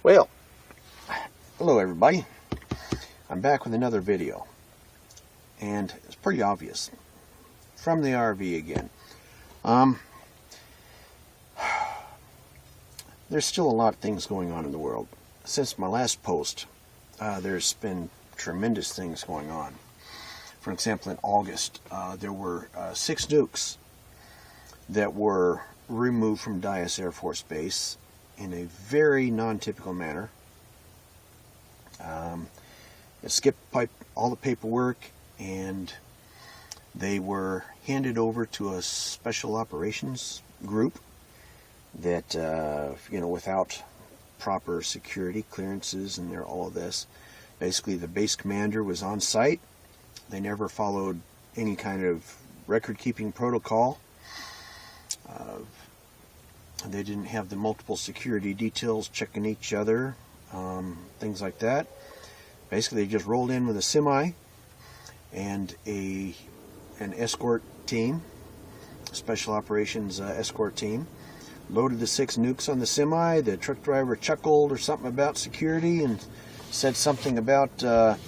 Well, hello everybody. I'm back with another video, and it's pretty obvious. From the RV again. There's still a lot of things going on in the world. Since my last post, there's been tremendous things going on. For example, in August, there were 6 nukes that were removed from Dyess Air Force Base in a very non-typical manner. It skipped all the paperwork, and they were handed over to a special operations group that, without proper security clearances and all of this. Basically, the base commander was on site. They never followed any kind of record-keeping protocol. They didn't have the multiple security details checking each other, things like that. Basically, they just rolled in with a semi and an escort team, special operations escort team. Loaded the 6 nukes on the semi. The truck driver chuckled or something about security and said something about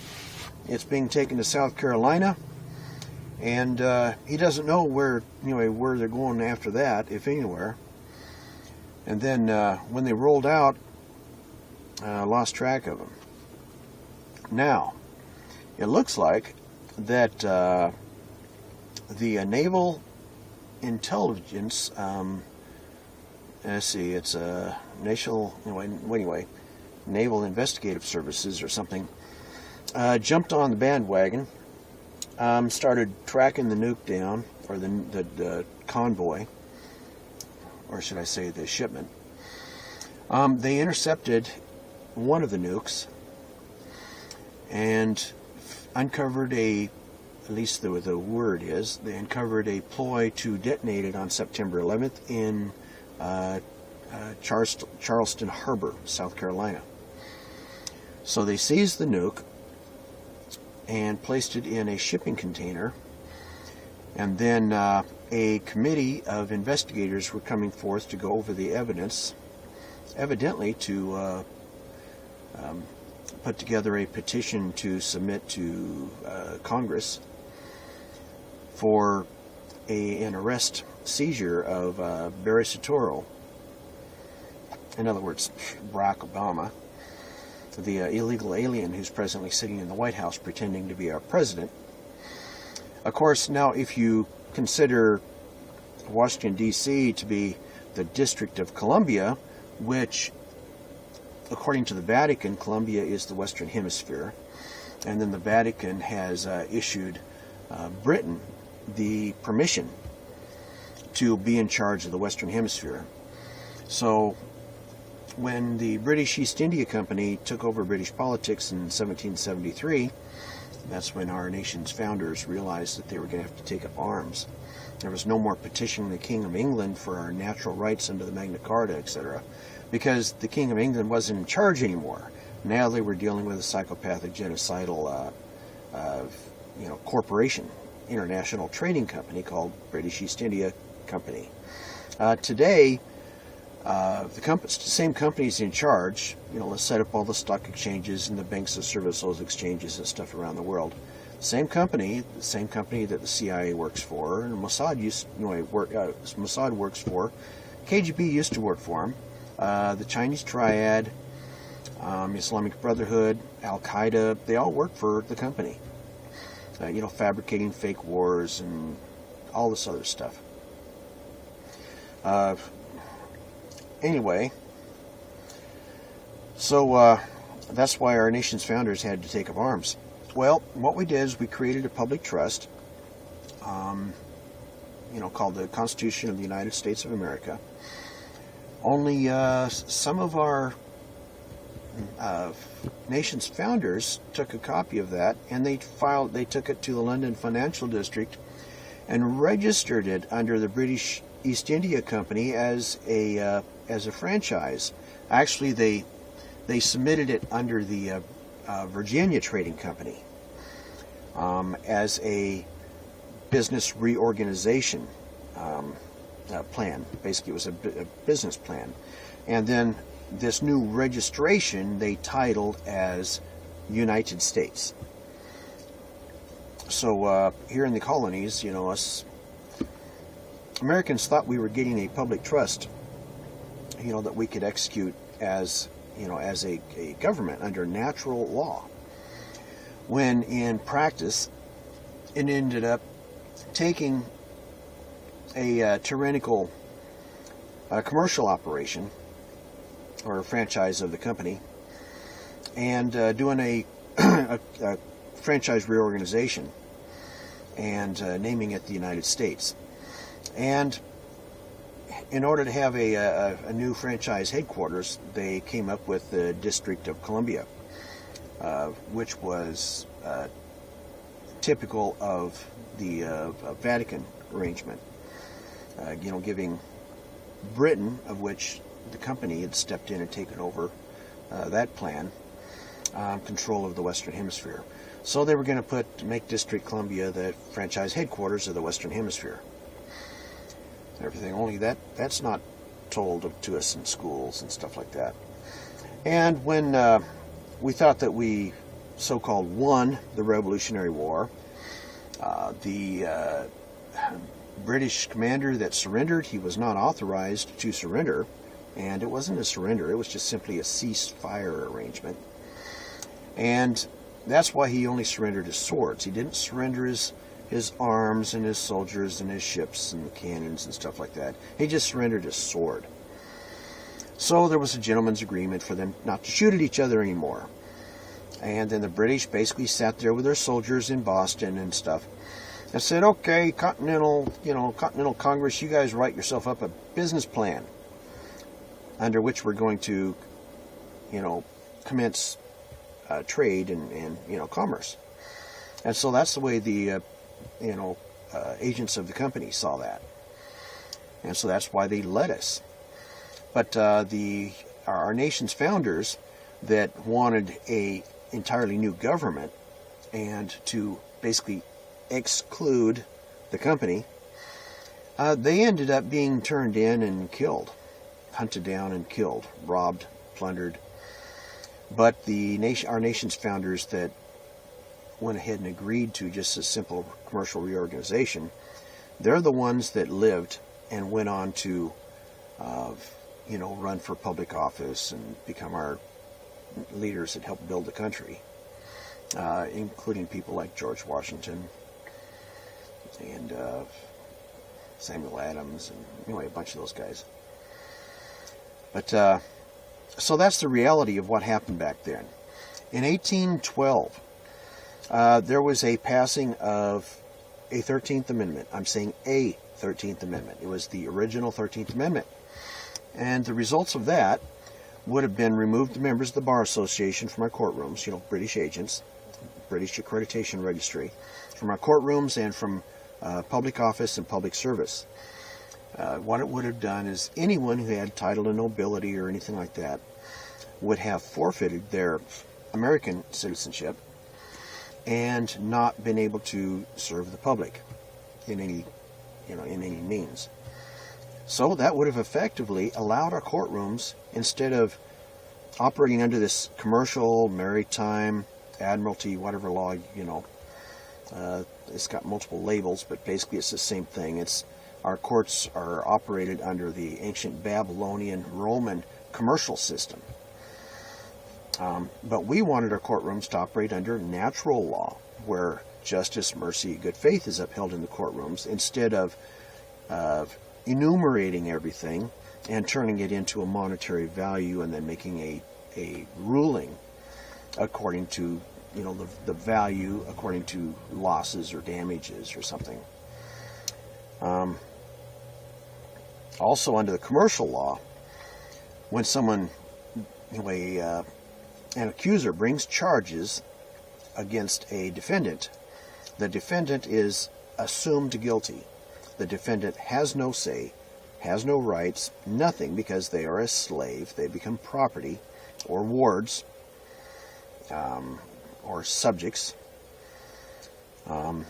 it's being taken to South Carolina. And he doesn't know where they're going after that, if anywhere. And then when they rolled out, lost track of them. Now, it looks like that the Naval Intelligence, let's see, it's a Naval Investigative Services or something, jumped on the bandwagon, started tracking the nuke down, or the convoy, or should I say the shipment. They intercepted one of the nukes and uncovered at least the word is, they uncovered a ploy to detonate it on September 11th in Charleston Harbor, South Carolina. So they seized the nuke and placed it in a shipping container, and then a committee of investigators were coming forth to go over the evidence, evidently to put together a petition to submit to Congress for an arrest seizure of Barry Soetoro. In other words, Barack Obama, the illegal alien who's presently sitting in the White House pretending to be our president. Of course, now if you consider Washington, D.C. to be the District of Columbia, which, according to the Vatican, Columbia is the Western Hemisphere, and then the Vatican has issued Britain the permission to be in charge of the Western Hemisphere. So when the British East India Company took over British politics in 1773, that's when our nation's founders realized that they were going to have to take up arms. There was no more petitioning the King of England for our natural rights under the Magna Carta, etc., because the King of England wasn't in charge anymore. Now they were dealing with a psychopathic, genocidal corporation, international trading company called British East India Company. Today, the same company is in charge. Let's set up all the stock exchanges and the banks that service those exchanges and stuff around the world. Same company, the same company that the CIA works for, and Mossad Mossad works for. KGB used to work for them. The Chinese Triad, Islamic Brotherhood, Al Qaeda, they all work for the company. Fabricating fake wars and all this other stuff. Anyway, so that's why our nation's founders had to take up arms. Well, what we did is we created a public trust, called the Constitution of the United States of America. Only some of our nation's founders took a copy of that, and they took it to the London Financial District and registered it under the British East India Company as a franchise. Actually, they submitted it under the Virginia Trading Company as a business reorganization plan. Basically, it was a business plan. And then this new registration they titled as United States. So here in the colonies, us Americans thought we were getting a public trust, that we could execute as a government under natural law. When in practice, it ended up taking a tyrannical commercial operation or a franchise of the company and doing a franchise reorganization and naming it the United States. And in order to have a new franchise headquarters, they came up with the District of Columbia, which was typical of the Vatican arrangement, giving Britain, of which the company had stepped in and taken over that plan, control of the Western Hemisphere. So they were going to make District Columbia the franchise headquarters of the Western Hemisphere. Everything, only that's not told to us in schools and stuff like that. And when we thought that we so-called won the Revolutionary War, the British commander that surrendered, he was not authorized to surrender, and it wasn't a surrender, it was just simply a ceasefire arrangement. And that's why he only surrendered his swords. He didn't surrender his arms and his soldiers and his ships and cannons and stuff like that. He just surrendered his sword. So there was a gentleman's agreement for them not to shoot at each other anymore. And then the British basically sat there with their soldiers in Boston and stuff and said, okay, Continental Congress, you guys write yourself up a business plan under which we're going to, commence trade and commerce. And so that's the way the agents of the company saw that. And so that's why they let us. But our nation's founders that wanted a entirely new government and to basically exclude the company, they ended up being turned in and killed, hunted down and killed, robbed, plundered. But our nation's founders that went ahead and agreed to just a simple commercial reorganization, they're the ones that lived and went on to, run for public office and become our leaders that helped build the country, including people like George Washington and Samuel Adams, and anyway, a bunch of those guys. But so that's the reality of what happened back then. In 1812, there was a passing of a 13th Amendment. I'm saying a 13th Amendment. It was the original 13th Amendment. And the results of that would have been remove the members of the Bar Association from our courtrooms, British agents, British Accreditation Registry, from our courtrooms and from public office and public service. What it would have done is anyone who had title to nobility or anything like that would have forfeited their American citizenship and not been able to serve the public in any means. So that would have effectively allowed our courtrooms, instead of operating under this commercial, maritime, admiralty, whatever law, it's got multiple labels, but basically it's the same thing. Our courts are operated under the ancient Babylonian Roman commercial system. But we wanted our courtrooms to operate under natural law, where justice, mercy, good faith is upheld in the courtrooms, instead of enumerating everything and turning it into a monetary value and then making a ruling according to the value, according to losses or damages or something. Also under the commercial law, when someone, an accuser brings charges against a defendant, the defendant is assumed guilty. The defendant has no say, has no rights, nothing, because they are a slave. They become property or wards or subjects. And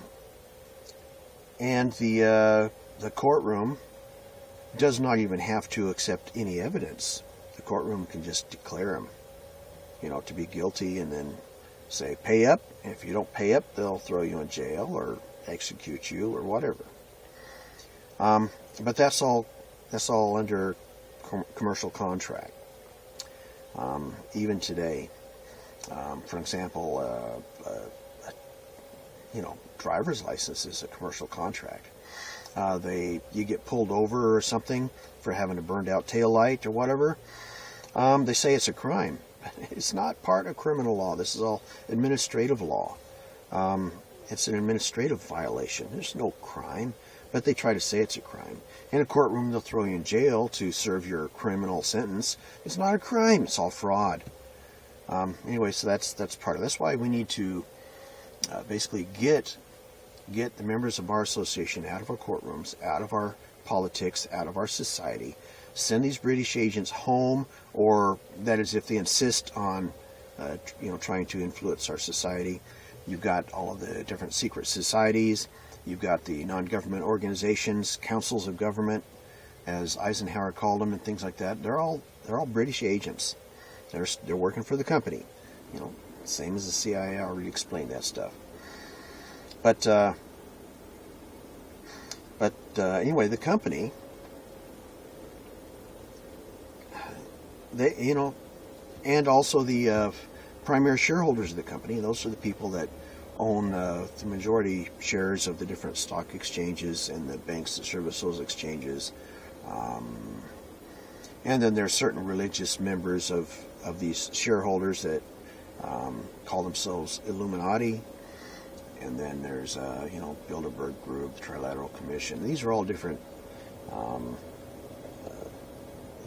the courtroom does not even have to accept any evidence the courtroom can just declare them, to be guilty, and then say, pay up. And if you don't pay up, they'll throw you in jail or execute you or whatever. But that's all under commercial contract. Even today, for example, driver's license is a commercial contract. You get pulled over or something for having a burned out tail light or whatever. They say it's a crime. It's not part of criminal law. This is all administrative law. It's an administrative violation. There's no crime, but they try to say it's a crime. In a courtroom, they'll throw you in jail to serve your criminal sentence. It's not a crime. It's all fraud. Anyway, so that's part of it. That's why we need to basically get the members of our association out of our courtrooms, out of our politics, out of our society. Send these British agents home, or that is if they insist on trying to influence our society. You've got all of the different secret societies. You've got the non-government organizations, councils of government, as Eisenhower called them, and things like that. They're all British agents. They're working for the company. Same as the CIA. I already explained that stuff. But anyway, the company, and also the primary shareholders of the company. Those are the people that own the majority shares of the different stock exchanges and the banks that service those exchanges. And then there are certain religious members of these shareholders that call themselves Illuminati. And then there's, Bilderberg Group, the Trilateral Commission. These are all different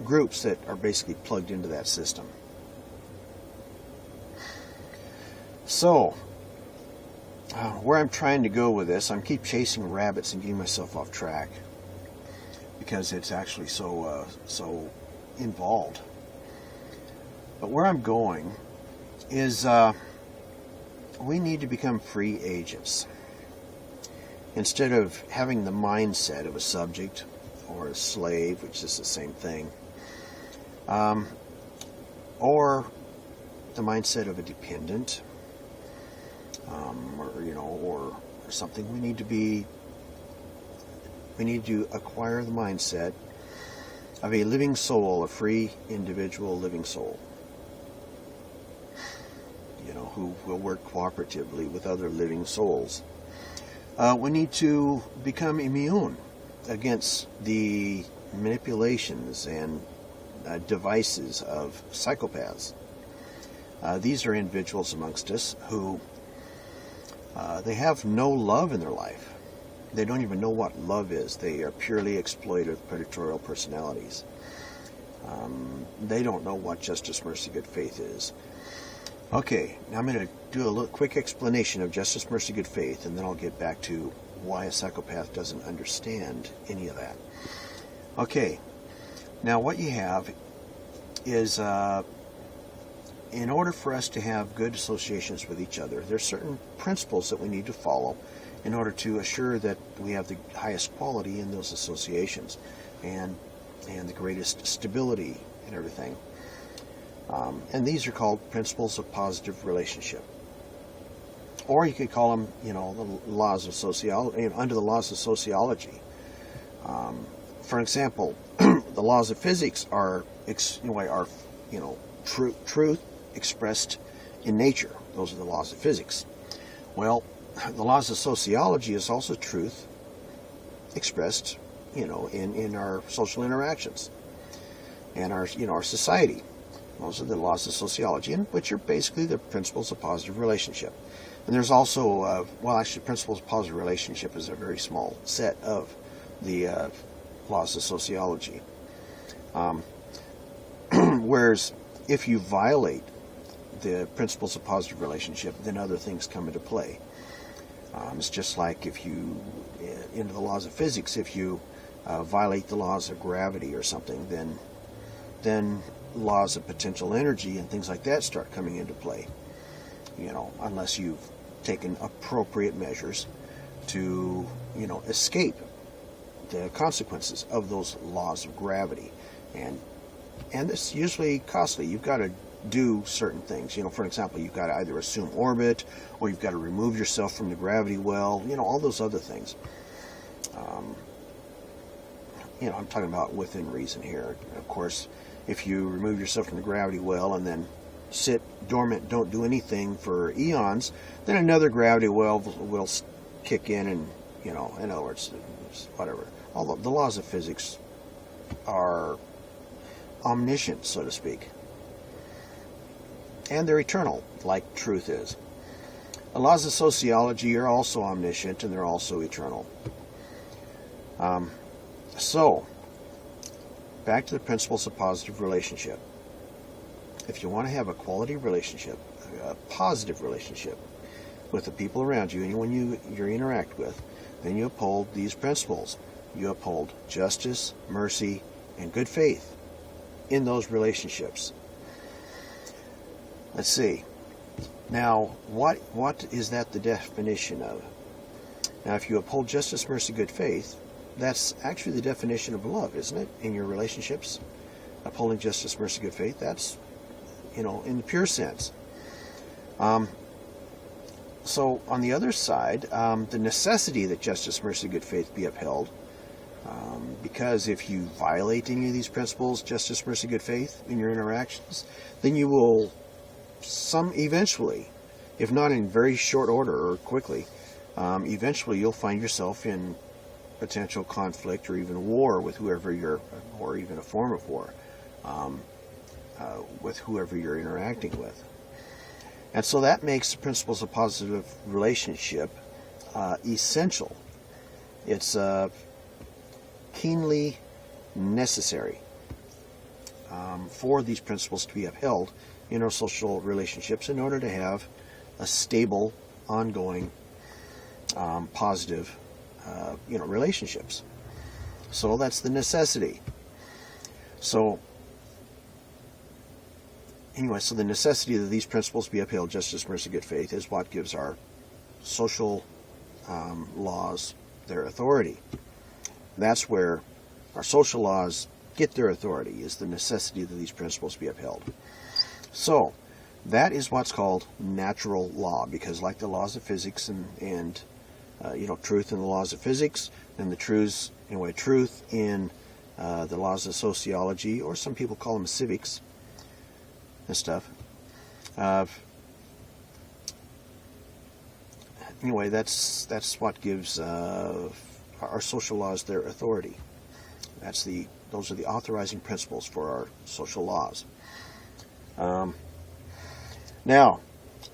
groups that are basically plugged into that system. So, where I'm trying to go with this, I'm keep chasing rabbits and getting myself off track because it's actually so involved. But where I'm going is we need to become free agents. Instead of having the mindset of a subject or a slave, which is the same thing, or the mindset of a dependent, or something. We need to acquire the mindset of a living soul, a free individual living soul, who will work cooperatively with other living souls. We need to become immune against the manipulations and devices of psychopaths. These are individuals amongst us who they have no love in their life. They don't even know what love is. They are purely exploitive, predatorial personalities. They don't know what justice, mercy, good faith is. Okay, now I'm going to do a little quick explanation of justice, mercy, good faith, and then I'll get back to why a psychopath doesn't understand any of that. Okay, now what you have is, in order for us to have good associations with each other, there's certain principles that we need to follow in order to assure that we have the highest quality in those associations and the greatest stability and everything. And these are called principles of positive relationship. Or you could call them, the laws of sociology, under the laws of sociology. For example, the laws of physics are truth expressed in nature. Those are the laws of physics. Well, the laws of sociology is also truth expressed, in our social interactions and our society. Those are the laws of sociology, which are basically the principles of positive relationship. And there's also, principles of positive relationship is a very small set of the laws of sociology. Whereas if you violate the principles of positive relationship, then other things come into play. It's just like into the laws of physics, if you violate the laws of gravity or something, then laws of potential energy and things like that start coming into play. Unless you've taken appropriate measures to, escape the consequences of those laws of gravity and and it's usually costly. You've got to do certain things. For example, you've got to either assume orbit, or you've got to remove yourself from the gravity well, all those other things. I'm talking about within reason here. Of course, if you remove yourself from the gravity well and then sit dormant, don't do anything for eons, then another gravity well will kick in, and in other words, whatever. All the laws of physics are omniscient, so to speak, and they're eternal, like truth is. The laws of sociology are also omniscient, and they're also eternal. So, back to the principles of positive relationship. If you want to have a quality relationship, a positive relationship with the people around you, anyone you interact with, then you uphold these principles. You uphold justice, mercy, and good faith in those relationships. Let's see. Now, what is that the definition of? Now, if you uphold justice, mercy, good faith, that's actually the definition of love, isn't it? In your relationships, upholding justice, mercy, good faith, that's, in the pure sense. So, on the other side, the necessity that justice, mercy, good faith be upheld, because if you violate any of these principles, justice, mercy, good faith, in your interactions, then you will eventually, if not in very short order or quickly, eventually you'll find yourself in potential conflict or even war with whoever or even a form of war, with whoever you're interacting with. And so that makes the principles of positive relationship essential. It's keenly necessary for these principles to be upheld in our social relationships in order to have a stable, ongoing, positive, relationships. So that's the necessity. So anyway, so the necessity that these principles be upheld, justice, mercy, good faith, is what gives our social laws their authority. That's where our social laws get their authority, is the necessity that these principles be upheld. So that is what's called natural law, because like the laws of physics and truth in the laws of physics, and the truth in the laws of sociology, or some people call them civics and stuff. Anyway, that's what gives our social laws their authority. Those are the authorizing principles for our social laws. Now,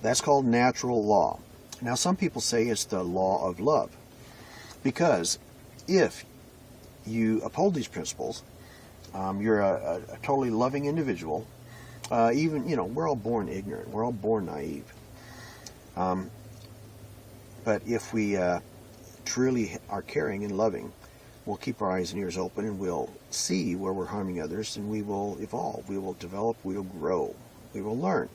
that's called natural law. Now, some people say it's the law of love, because if you uphold these principles, you're a totally loving individual. We're all born ignorant. We're all born naive. But if we truly are caring and loving, we'll keep our eyes and ears open, and we'll see where we're harming others, and we will evolve. We will develop. We will grow. We will learn.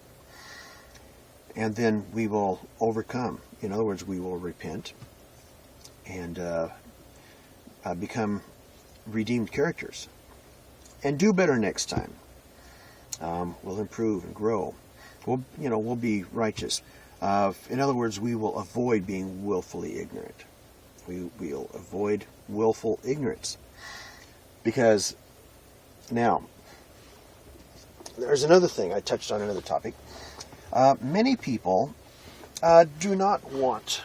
And then we will overcome. In other words, we will repent and become redeemed characters and do better next time. We'll improve and grow. We'll be righteous. In other words, we will avoid being willfully ignorant. We'll avoid willful ignorance. Because now, there's another thing. I touched on another topic. Many people do not want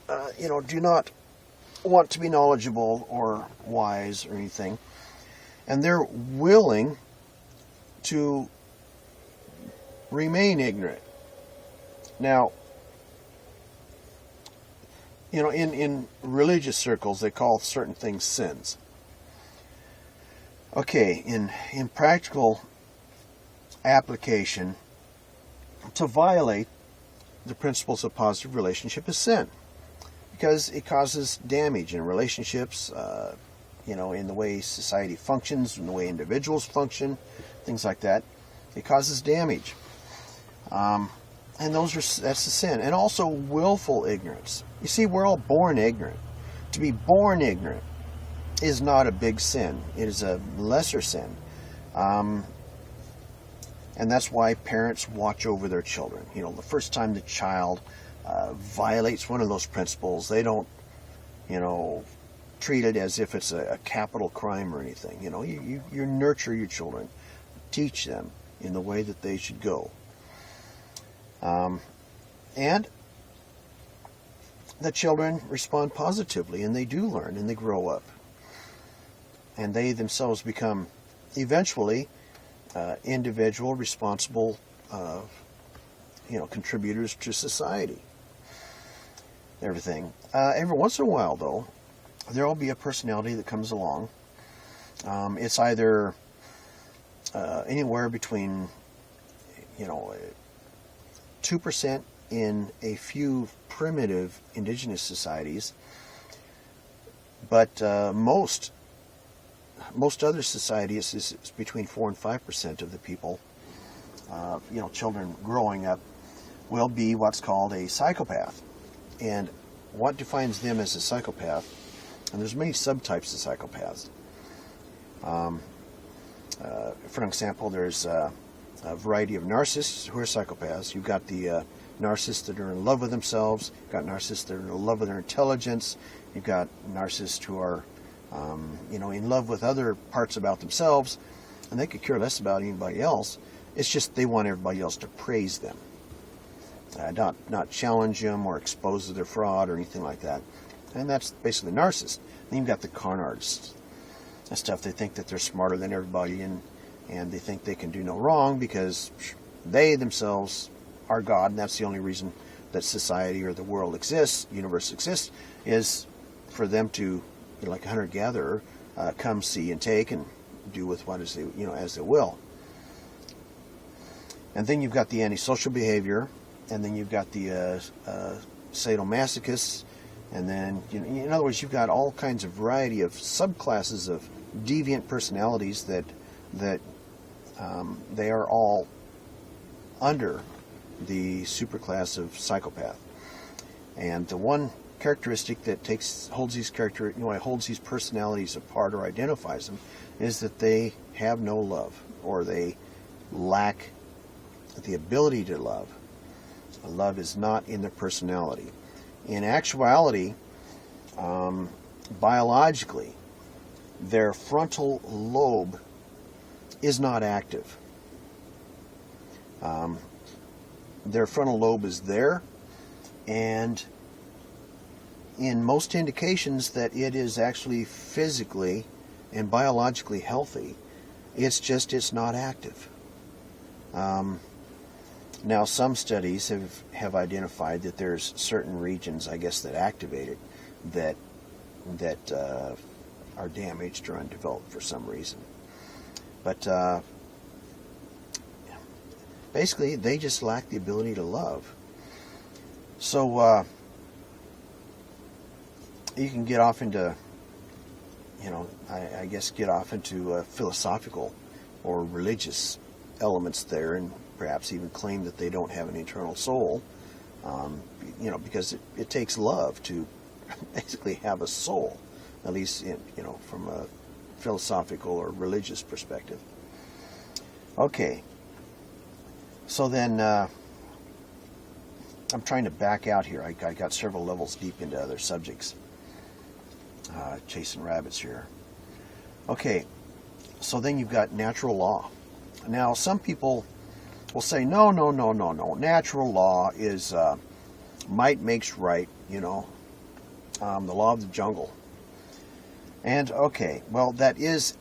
to be knowledgeable or wise or anything, and they're willing to remain ignorant. Now, in religious circles, they call certain things sins. Okay, in practical application, to violate the principles of positive relationship is sin, because it causes damage in relationships, in the way society functions, in the way individuals function, things like that. It causes damage. And that's the sin. And also willful ignorance. You see, we're all born ignorant. To be born ignorant is not a big sin. It is a lesser sin. And that's why parents watch over their children. You know, the first time the child violates one of those principles, they don't, you know, treat it as if it's a capital crime or anything. You know, you nurture your children, teach them in the way that they should go. And the children respond positively, and they do learn, and they grow up. And they themselves become eventually individual, responsible, contributors to society. Everything. Every once in a while, though, there will be a personality that comes along. It's either anywhere between, 2% in a few primitive indigenous societies, but most other societies is between 4 and 5% of the people, children growing up, will be what's called a psychopath. And what defines them as a psychopath, and there's many subtypes of psychopaths. For example, there's a variety of narcissists who are psychopaths. You've got the narcissists that are in love with themselves. You've got narcissists that are in love with their intelligence. You've got narcissists who are in love with other parts about themselves, and they could care less about anybody else. It's just they want everybody else to praise them, not challenge them or expose their fraud or anything like that. And that's basically narcissist. Then you've got the con artists and stuff. They think that they're smarter than everybody, and they think they can do no wrong because they themselves are God, and that's the only reason that society or the world exists, universe exists, is for them to, like a hunter-gatherer, come, see, and take, and do with what is as they will. And then you've got the antisocial behavior, and then you've got the sadomasochists, and then in other words, you've got all kinds of variety of subclasses of deviant personalities that they are all under the superclass of psychopath. And the one characteristic that holds these personalities apart or identifies them is that they have no love, or they lack the ability to love. Love is not in their personality. In actuality, biologically, their frontal lobe is not active. Their frontal lobe is there, and in most indications that it is actually physically and biologically healthy, it's not active. Now, some studies have identified that there's certain regions, I guess, that activate it that are damaged or undeveloped for some reason. But basically, they just lack the ability to love. So you can get off into, philosophical or religious elements there, and perhaps even claim that they don't have an internal soul, because it takes love to basically have a soul, at least from a philosophical or religious perspective. Okay, so then I'm trying to back out here. I got several levels deep into other subjects, chasing rabbits here. Okay, so then you've got natural law. Now, some people will say, no. Natural law is might makes right, the law of the jungle. And, okay, well, that is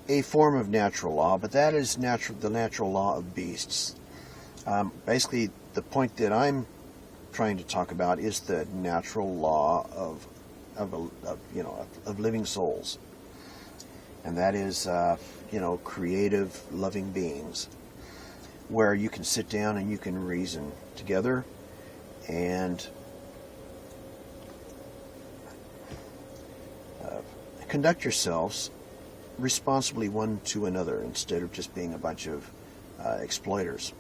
a form of natural law, but that is the natural law of beasts. Basically, the point that I'm trying to talk about is the natural law of living souls. And that is, creative, loving beings, where you can sit down and you can reason together and conduct yourselves responsibly one to another, instead of just being a bunch of exploiters,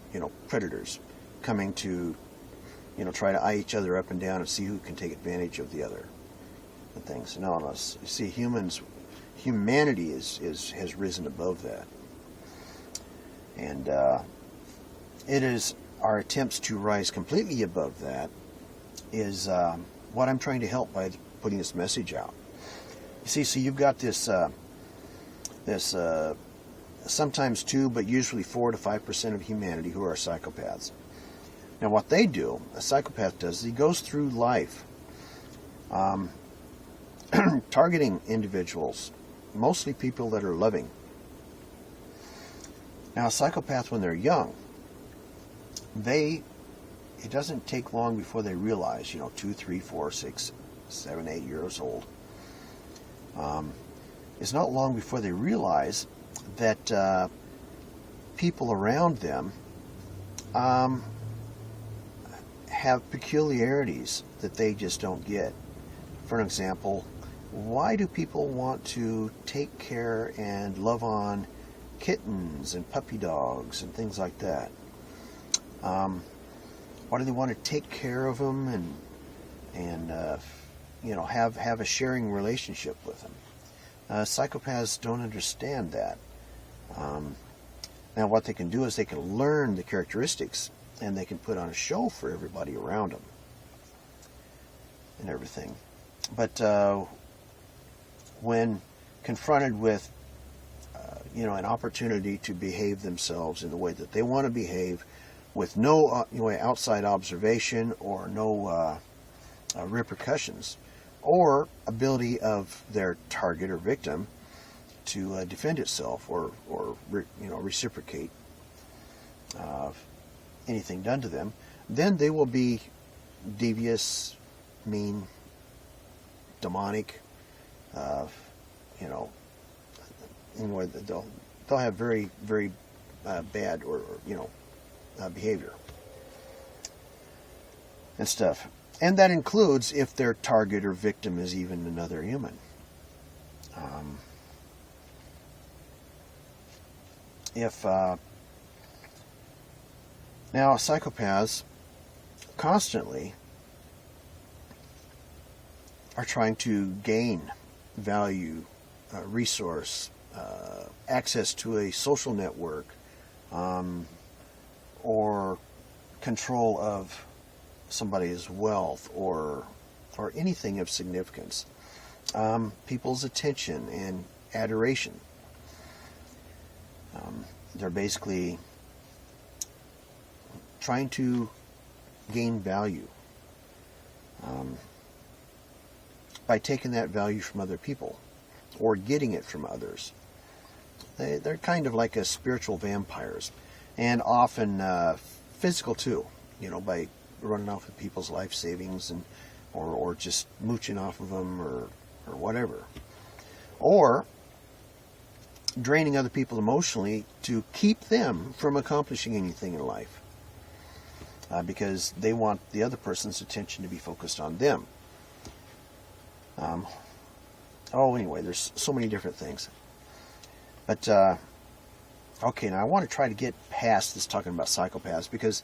predators, coming to, try to eye each other up and down and see who can take advantage of the other and things. No, see, humanity has risen above that. And it is our attempts to rise completely above that is what I'm trying to help by putting this message out. You see, so you've got this sometimes 2, but usually 4 to 5% of humanity who are psychopaths. Now, what they do, a psychopath does, is he goes through life targeting individuals, mostly people that are loving. Now, a psychopath, when they're young, it doesn't take long before they realize, 2, 3, 4, 6, 7, 8 years old. It's not long before they realize that people around them have peculiarities that they just don't get. For an example, why do people want to take care and love on kittens and puppy dogs and things like that? Why do they want to take care of them and have a sharing relationship with them? Psychopaths don't understand that. Now, what they can do is they can learn the characteristics, and they can put on a show for everybody around them and everything. But when confronted with an opportunity to behave themselves in the way that they want to behave, with no outside observation or no repercussions or ability of their target or victim to defend itself or reciprocate anything done to them, then they will be devious, mean, demonic. Anyway, they'll have very, very bad or behavior and stuff. And that includes if their target or victim is even another human. Now, psychopaths constantly are trying to gain value, resource, access to a social network, or control of somebody's wealth or anything of significance, people's attention and adoration. They're basically trying to gain value by taking that value from other people or getting it from others. They're kind of like a spiritual vampires, and often physical too, by running off of people's life savings or just mooching off of them or whatever. Or draining other people emotionally to keep them from accomplishing anything in life, because they want the other person's attention to be focused on them. Anyway, there's so many different things. But, okay, now I want to try to get past this talking about psychopaths, because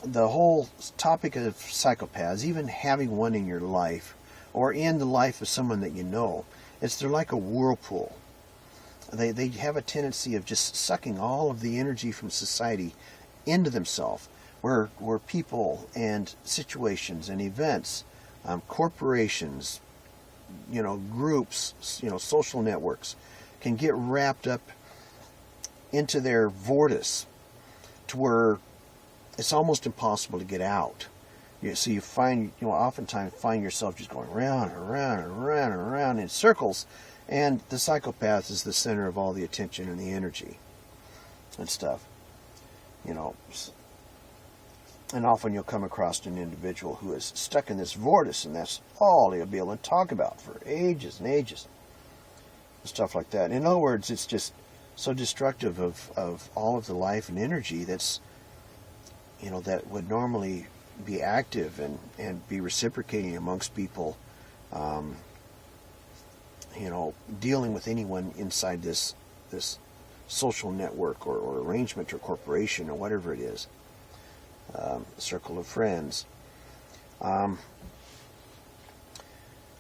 the whole topic of psychopaths, even having one in your life or in the life of someone that you know, they're like a whirlpool. They have a tendency of just sucking all of the energy from society into themselves, where people and situations and events, corporations, groups, social networks can get wrapped up into their vortex to where it's almost impossible to get out. So you oftentimes find yourself just going round and round and round and round in circles, and the psychopath is the center of all the attention and the energy and stuff. And often you'll come across an individual who is stuck in this vortex, and that's all he'll be able to talk about for ages and ages. Stuff like that. In other words, it's just so destructive of all of the life and energy that's, that would normally be active and be reciprocating amongst people, dealing with anyone inside this social network or arrangement or corporation or whatever it is, circle of friends.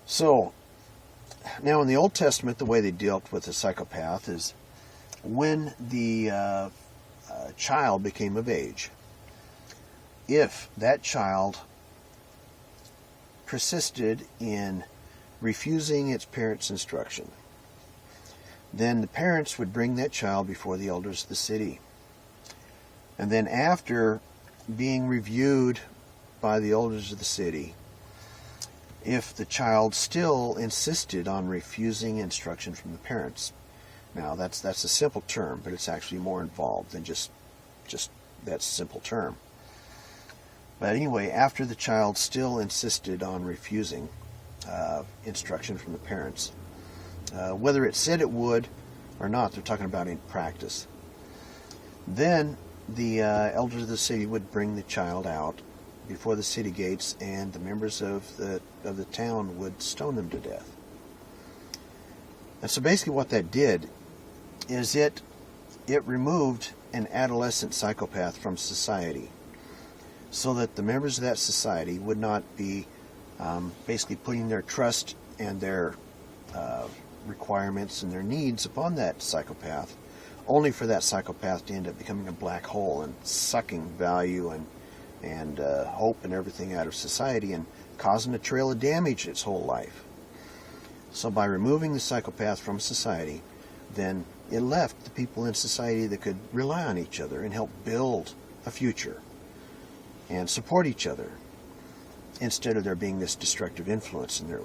So, now in the Old Testament, the way they dealt with a psychopath is when the child became of age, if that child persisted in refusing its parents' instruction, then the parents would bring that child before the elders of the city. And then after being reviewed by the elders of the city, if the child still insisted on refusing instruction from the parents. Now that's a simple term, but it's actually more involved than just that simple term. But anyway, after the child still insisted on refusing instruction from the parents, whether it said it would or not, they're talking about in practice, then the elders of the city would bring the child out before the city gates, and the members of the town would stone them to death. And so basically what that did is it removed an adolescent psychopath from society, so that the members of that society would not be basically putting their trust and their requirements and their needs upon that psychopath, only for that psychopath to end up becoming a black hole and sucking value and hope and everything out of society and causing a trail of damage its whole life. So by removing the psychopath from society, then it left the people in society that could rely on each other and help build a future and support each other, instead of there being this destructive influence and they're,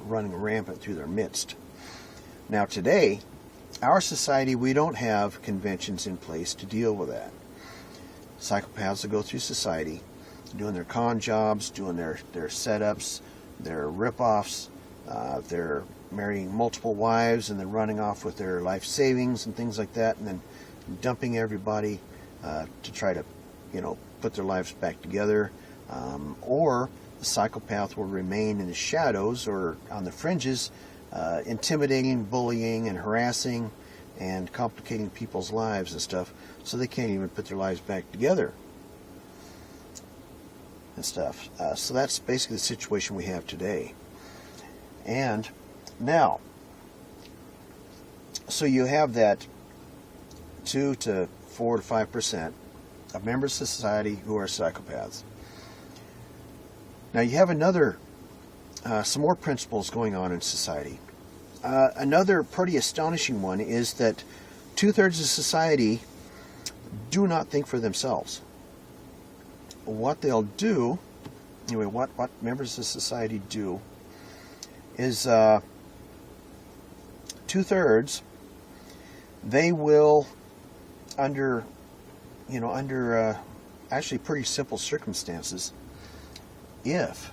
running rampant through their midst. Now today, our society, we don't have conventions in place to deal with that. Psychopaths will go through society, doing their con jobs, doing their setups, their rip-offs, they're marrying multiple wives and then running off with their life savings and things like that, and then dumping everybody to try to, put their lives back together. Or the psychopath will remain in the shadows or on the fringes, intimidating, bullying, and harassing and complicating people's lives and stuff, so they can't even put their lives back together and stuff. So that's basically the situation we have today. And now, so you have that 2 to 4 to 5% of members of society who are psychopaths. Now you have some more principles going on in society. Another pretty astonishing one is that 2/3 of society do not think for themselves. What they'll do, anyway, what members of society do is 2/3, they will, under actually pretty simple circumstances, if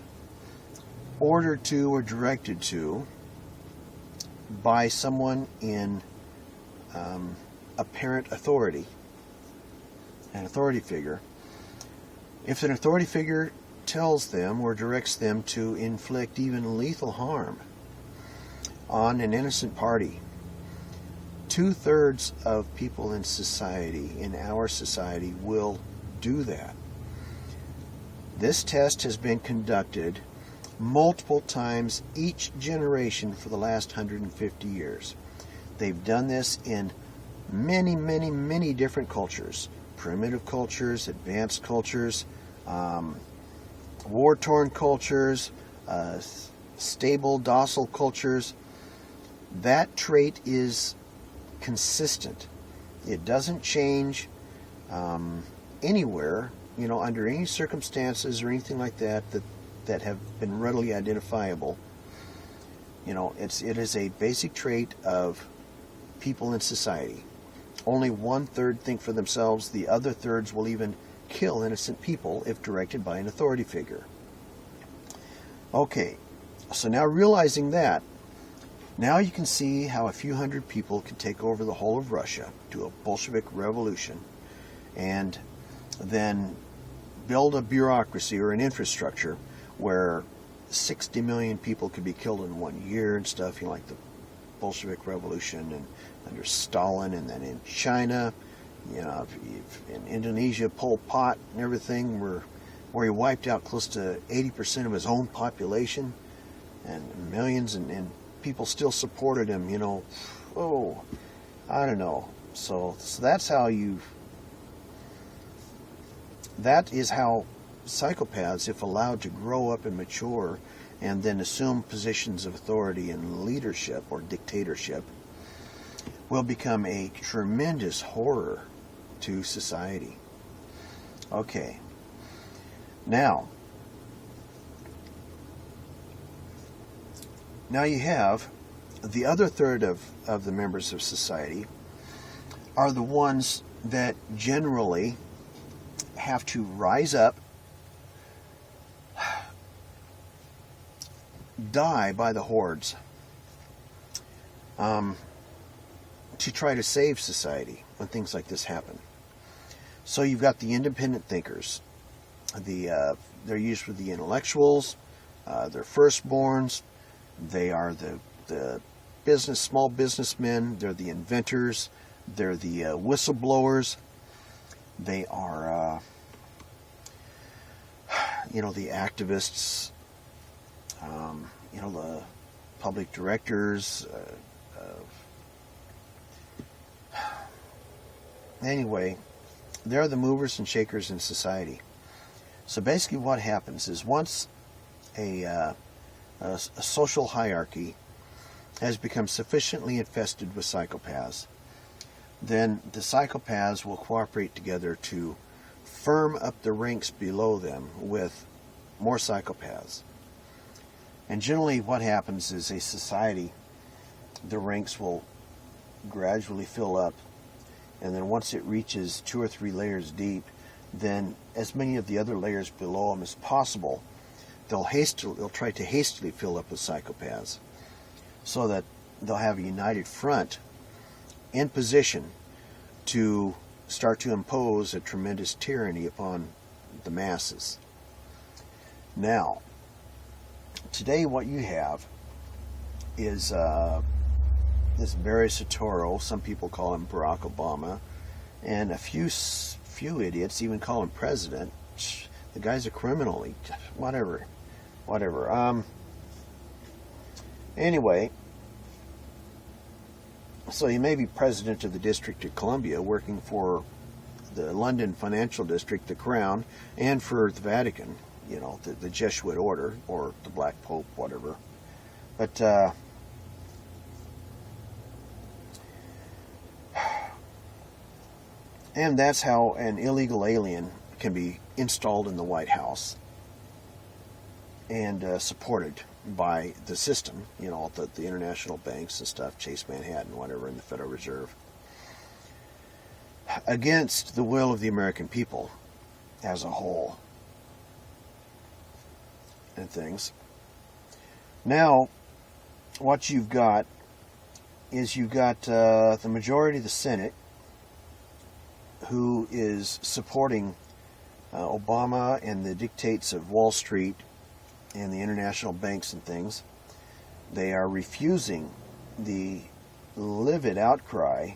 ordered to or directed to by someone in apparent authority, an authority figure, if an authority figure tells them or directs them to inflict even lethal harm on an innocent party, 2/3 of people in society, in our society, will do that. This test has been conducted multiple times each generation for the last 150 years. They've done this in many, many, many different cultures. Primitive cultures, advanced cultures, war-torn cultures, stable, docile cultures. That trait is consistent. It doesn't change anywhere, under any circumstances or anything like that have been readily identifiable. It is a basic trait of people in society. Only 1/3 think for themselves. The other thirds will even kill innocent people if directed by an authority figure. Okay, so now realizing that, now you can see how a few hundred people could take over the whole of Russia, do a Bolshevik revolution, and then build a bureaucracy or an infrastructure where 60 million people could be killed in 1 year and stuff, like the Bolshevik Revolution and under Stalin, and then in China, in Indonesia, Pol Pot and everything, where he wiped out close to 80% of his own population, and millions, and people still supported him, I don't know. So that's how that is how psychopaths, if allowed to grow up and mature and then assume positions of authority and leadership or dictatorship, will become a tremendous horror to society. Okay. Now you have the other third of the members of society are the ones that generally have to rise up, die by the hordes, to try to save society when things like this happen. So you've got the independent thinkers. They're usually the intellectuals, they're firstborns, they are the small businessmen, they're the inventors, they're the whistleblowers, they are, the activists, the public directors. Anyway, they're the movers and shakers in society. So basically what happens is once a social hierarchy has become sufficiently infested with psychopaths, then the psychopaths will cooperate together to firm up the ranks below them with more psychopaths. And generally what happens is a society, the ranks will gradually fill up, and then once it reaches 2 or 3 layers deep, then as many of the other layers below them as possible, they'll try to hastily fill up with psychopaths, so that they'll have a united front in position to start to impose a tremendous tyranny upon the masses. Now, today what you have is this Barry Soetoro, some people call him Barack Obama, and a few idiots even call him president. The guy's a criminal. Whatever. Anyway, so he may be president of the District of Columbia, working for the London Financial District, the Crown, and for the Vatican, the Jesuit order, or the Black Pope, whatever. But and that's how an illegal alien can be installed in the White House and supported by the system, the international banks and stuff, Chase Manhattan, whatever, and the Federal Reserve, against the will of the American people as a whole and things. Now, what you've got is the majority of the Senate, who is supporting Obama and the dictates of Wall Street and the international banks and things. They are refusing the livid outcry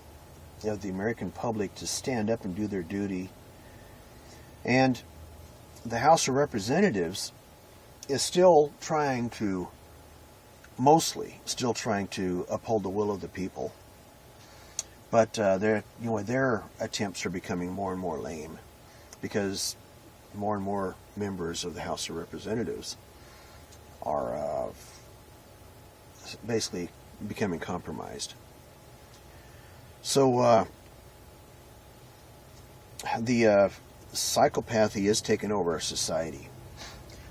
of the American public to stand up and do their duty. And the House of Representatives is mostly still trying to uphold the will of the people. But their attempts are becoming more and more lame, because more and more members of the House of Representatives are basically becoming compromised. So the psychopathy is taking over our society.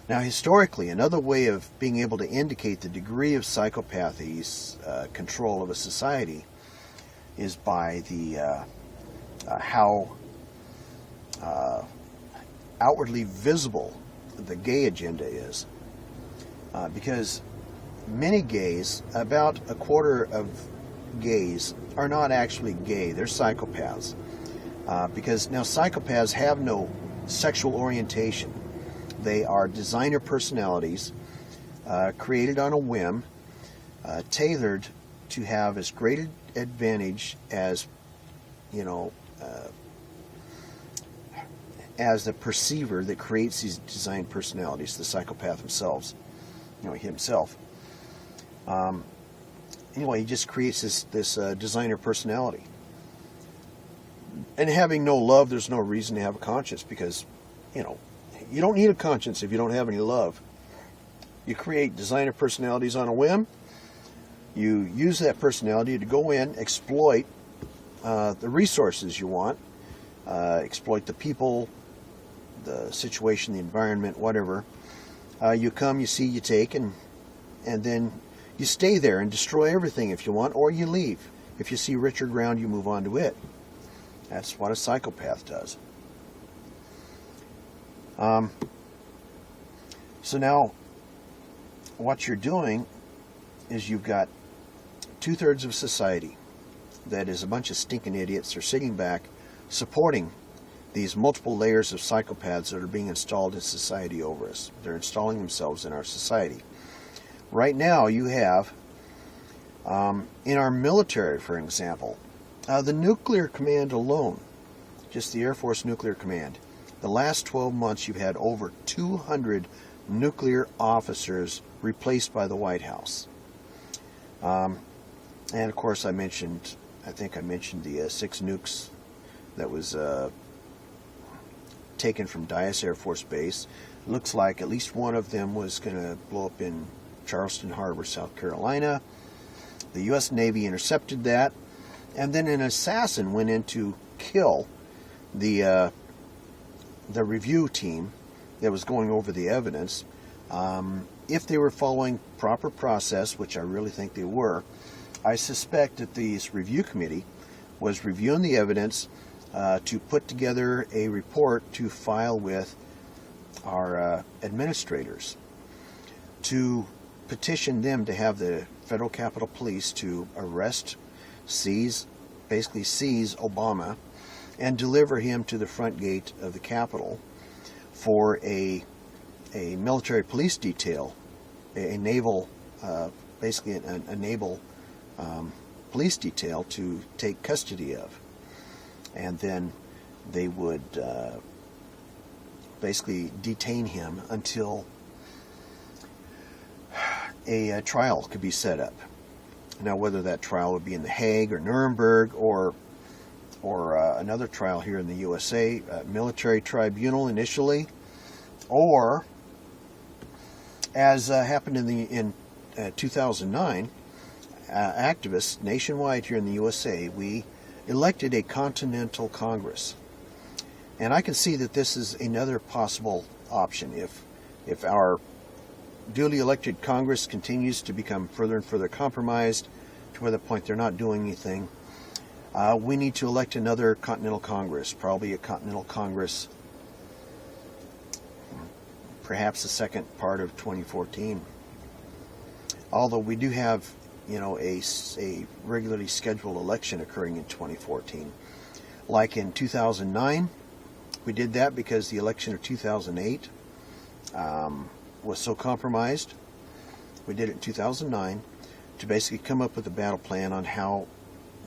Now, historically, another way of being able to indicate the degree of psychopathy's control of a society is by the how outwardly visible the gay agenda is. Because many gays, about a quarter of gays, are not actually gay. They're psychopaths. Because now psychopaths have no sexual orientation. They are designer personalities created on a whim, tailored to have as great an advantage as, as the perceiver that creates these design personalities, the psychopath himself. Anyway, he just creates this designer personality. And having no love, there's no reason to have a conscience, because, you know, you don't need a conscience if you don't have any love. You create designer personalities on a whim. You use that personality to go in, exploit the resources you want, exploit the people, the situation, the environment, whatever. You come, you see, you take, and then you stay there and destroy everything if you want, or you leave. If you see richer ground, you move on to it. That's what a psychopath does. So now, what you're doing is you've got 2/3 of society that is a bunch of stinking idiots. They're sitting back, supporting these multiple layers of psychopaths that are being installed in society over us. They're installing themselves in our society. Right now, you have, in our military, for example, the nuclear command alone, just the Air Force Nuclear Command, the last 12 months you've had over 200 nuclear officers replaced by the White House. And of course I think I mentioned the 6 nukes that was taken from Dyess Air Force Base. It looks like at least one of them was going to blow up in Charleston Harbor, South Carolina. The U.S. Navy intercepted that, and then an assassin went in to kill the review team that was going over the evidence. If they were following proper process, which I really think they were, I suspect that this review committee was reviewing the evidence to put together a report to file with our administrators, to petition them to have the Federal Capitol Police to arrest, basically seize Obama, and deliver him to the front gate of the Capitol for a military police detail, a naval, basically a naval police detail to take custody of. And then they would basically detain him until a trial could be set up. Now, whether that trial would be in The Hague or Nuremberg or another trial here in the USA, military tribunal initially, or as happened in 2009, activists nationwide here in the USA, we elected a Continental Congress. And I can see that this is another possible option. If our duly elected Congress continues to become further and further compromised to where the point they're not doing anything, we need to elect another Continental Congress, probably a Continental Congress, perhaps the second part of 2014. Although we do have, a regularly scheduled election occurring in 2014. Like in 2009, we did that because the election of 2008 was so compromised. We did it in 2009 to basically come up with a battle plan on how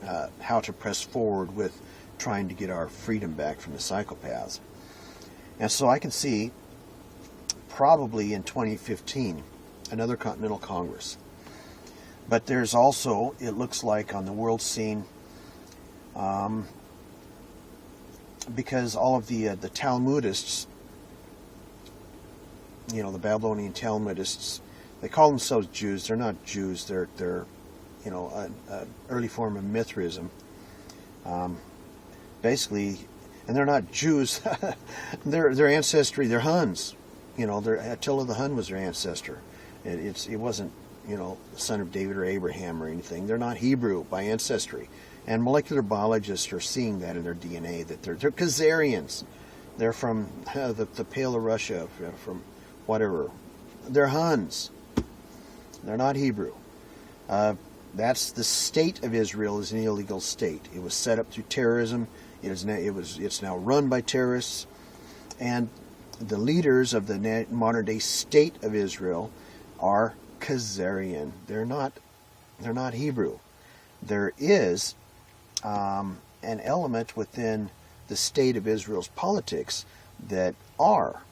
to press forward with trying to get our freedom back from the psychopaths. And so I can see probably in 2015 another Continental Congress. But there's also, it looks like on the world scene, because all of the Talmudists, the Babylonian Talmudists, they call themselves Jews. They're not Jews. They're an early form of Mithraism. Basically, and they're not Jews. Their ancestry, they're Huns. Attila the Hun was their ancestor. It wasn't, the son of David or Abraham or anything. They're not Hebrew by ancestry. And molecular biologists are seeing that in their DNA, that they're Khazarians. They're from the Pale of Russia, from whatever. They're Huns. They're not Hebrew. That's the state of Israel, is an illegal state. It was set up through terrorism. It's now run by terrorists, and the leaders of the modern day state of Israel are Khazarian. They're not Hebrew. There is an element within the state of Israel's politics that are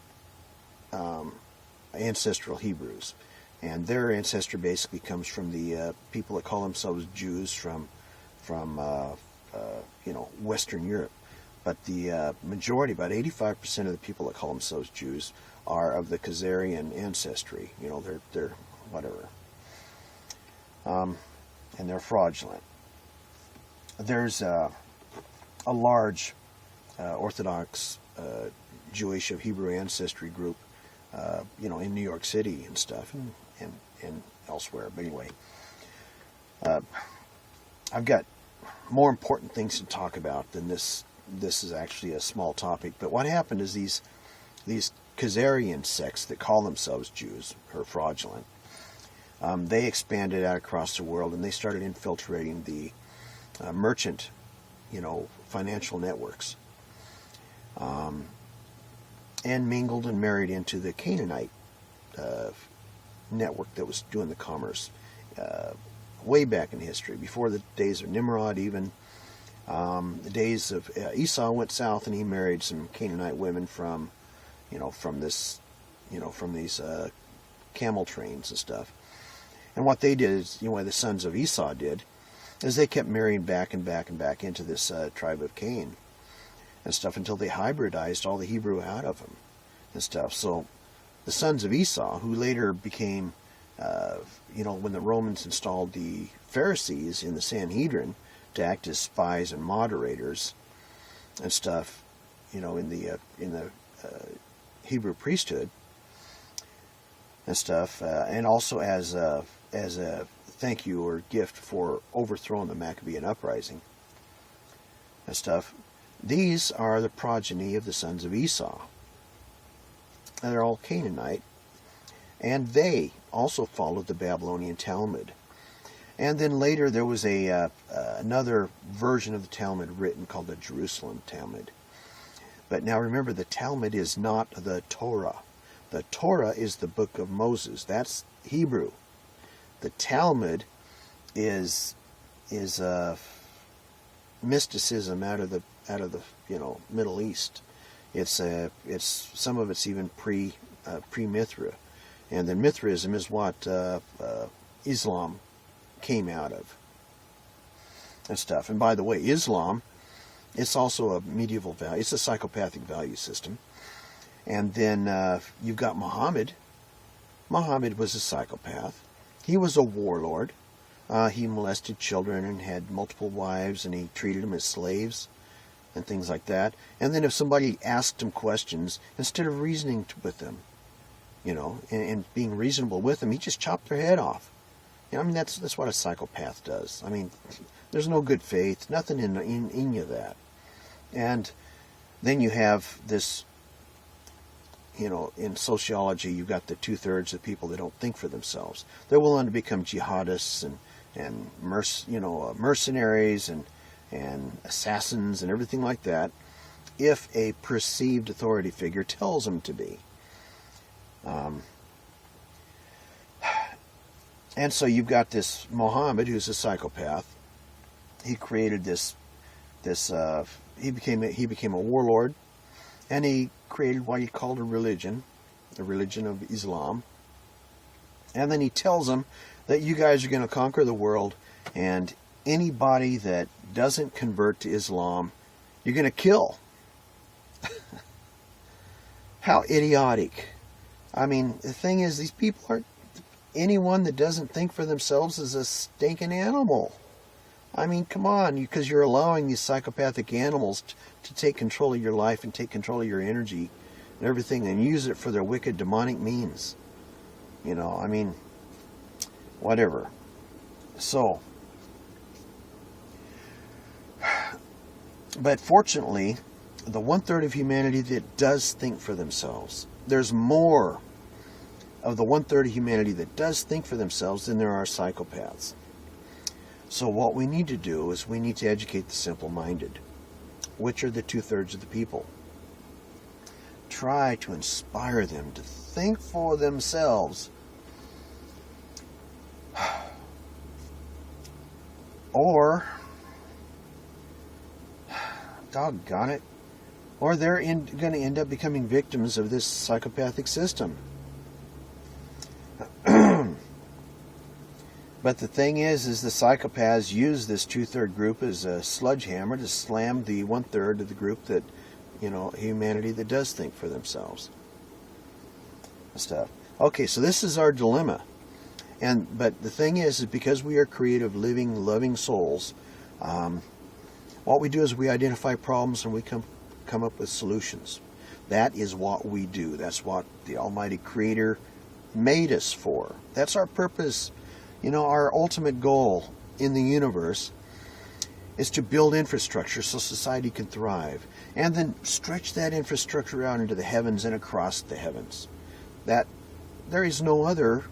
ancestral Hebrews. And their ancestry basically comes from the people that call themselves Jews from Western Europe. but the majority, about 85% of the people that call themselves Jews, are of the Khazarian ancestry. You know, they're whatever, and they're fraudulent. There's a large Orthodox Jewish of Hebrew ancestry group, you know, in New York City and stuff, and elsewhere. But anyway, I've got more important things to talk about than this. This is actually a small topic. But what happened is these Khazarian sects that call themselves Jews are fraudulent. They expanded out across the world, and they started infiltrating the merchant, you know, financial networks, and mingled and married into the Canaanite network that was doing the commerce way back in history, before the days of Nimrod even. The days of Esau went south, and he married some Canaanite women from, you know, from this, you know, from these camel trains and stuff. And what they did is, you know, what the sons of Esau did, is they kept marrying back and back and back into this tribe of Cain and stuff, until they hybridized all the Hebrew out of them and stuff. So the sons of Esau, who later became, you know, when the Romans installed the Pharisees in the Sanhedrin to act as spies and moderators and stuff, you know, in the Hebrew priesthood and stuff, and also as a thank you or gift for overthrowing the Maccabean uprising and stuff. These are the progeny of the sons of Esau. And they're all Canaanite, and they also followed the Babylonian Talmud. And then later there was another version of the Talmud written called the Jerusalem Talmud. But now remember, the Talmud is not the Torah. The Torah is the book of Moses. That's Hebrew. The Talmud is mysticism out of the you know, Middle East. It's some of it's even pre-Mithra, and then Mithraism is what Islam came out of and stuff. And by the way, Islam, it's also a medieval value. It's a psychopathic value system. And then you've got Muhammad. Muhammad was a psychopath. He was a warlord. He molested children and had multiple wives, and he treated them as slaves and things like that. And then if somebody asked him questions, instead of reasoning with them, you know, and being reasonable with them, he just chopped their head off. You know, I mean, that's what a psychopath does. I mean, there's no good faith, nothing in any of that. And then you have this, you know, in sociology, you've got the 2/3 of people that don't think for themselves. They're willing to become jihadists and mercenaries and assassins and everything like that, if a perceived authority figure tells them to be. And so you've got this Muhammad, who's a psychopath. He created he became a warlord, and he created what he called a religion, the religion of Islam. And then he tells them that you guys are going to conquer the world, and anybody that doesn't convert to Islam, you're going to kill. How idiotic. I mean, the thing is, these people aren't... Anyone that doesn't think for themselves is a stinking animal. I mean, come on, because you're allowing these psychopathic animals to take control of your life and take control of your energy and everything, and use it for their wicked demonic means. You know, I mean, whatever. So, but fortunately, the 1/3 of humanity that does think for themselves, there's more of the 1/3 of humanity that does think for themselves than there are psychopaths. So what we need to do is we need to educate the simple-minded, which are the 2/3 of the people. Try to inspire them to think for themselves. Or, doggone it, or they're going to end up becoming victims of this psychopathic system. But the thing is the psychopaths use this 2/3 group as a sledgehammer to slam the 1/3 of the group that, humanity that does think for themselves. Stuff. Okay, so this is our dilemma. But the thing is because we are creative, living, loving souls, what we do is we identify problems and we come up with solutions. That is what we do. That's what the Almighty Creator made us for. That's our purpose. Our ultimate goal in the universe is to build infrastructure so society can thrive, and then stretch that infrastructure out into the heavens and across the heavens. That there is no other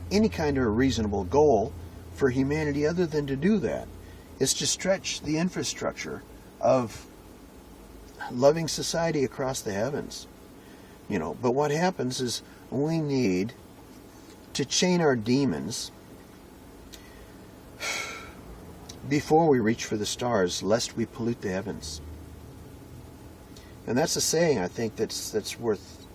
any kind of reasonable goal for humanity other than to do that. Is to stretch the infrastructure of loving society across the heavens. But what happens is we need to chain our demons before we reach for the stars, lest we pollute the heavens. And that's a saying I think that's worth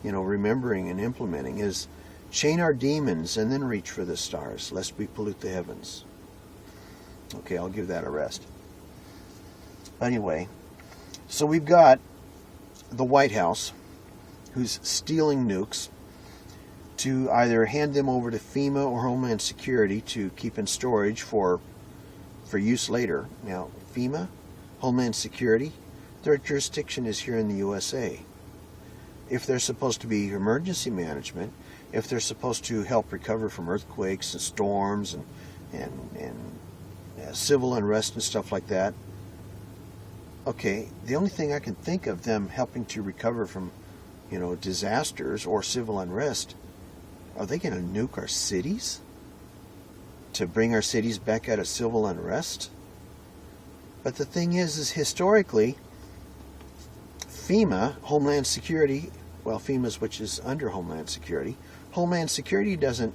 remembering and implementing, is chain our demons and then reach for the stars, lest we pollute the heavens. Okay, I'll give that a rest. Anyway, so we've got the White House, who's stealing nukes to either hand them over to FEMA or Homeland Security to keep in storage for use later. Now, FEMA, Homeland Security, their jurisdiction is here in the USA. If they're supposed to be emergency management, if they're supposed to help recover from earthquakes and storms and civil unrest and stuff like that, okay, the only thing I can think of them helping to recover from, disasters or civil unrest, are they going to nuke our cities to bring our cities back out of civil unrest? But the thing is historically, FEMA, Homeland Security, well, FEMA's which is under Homeland Security, Homeland Security doesn't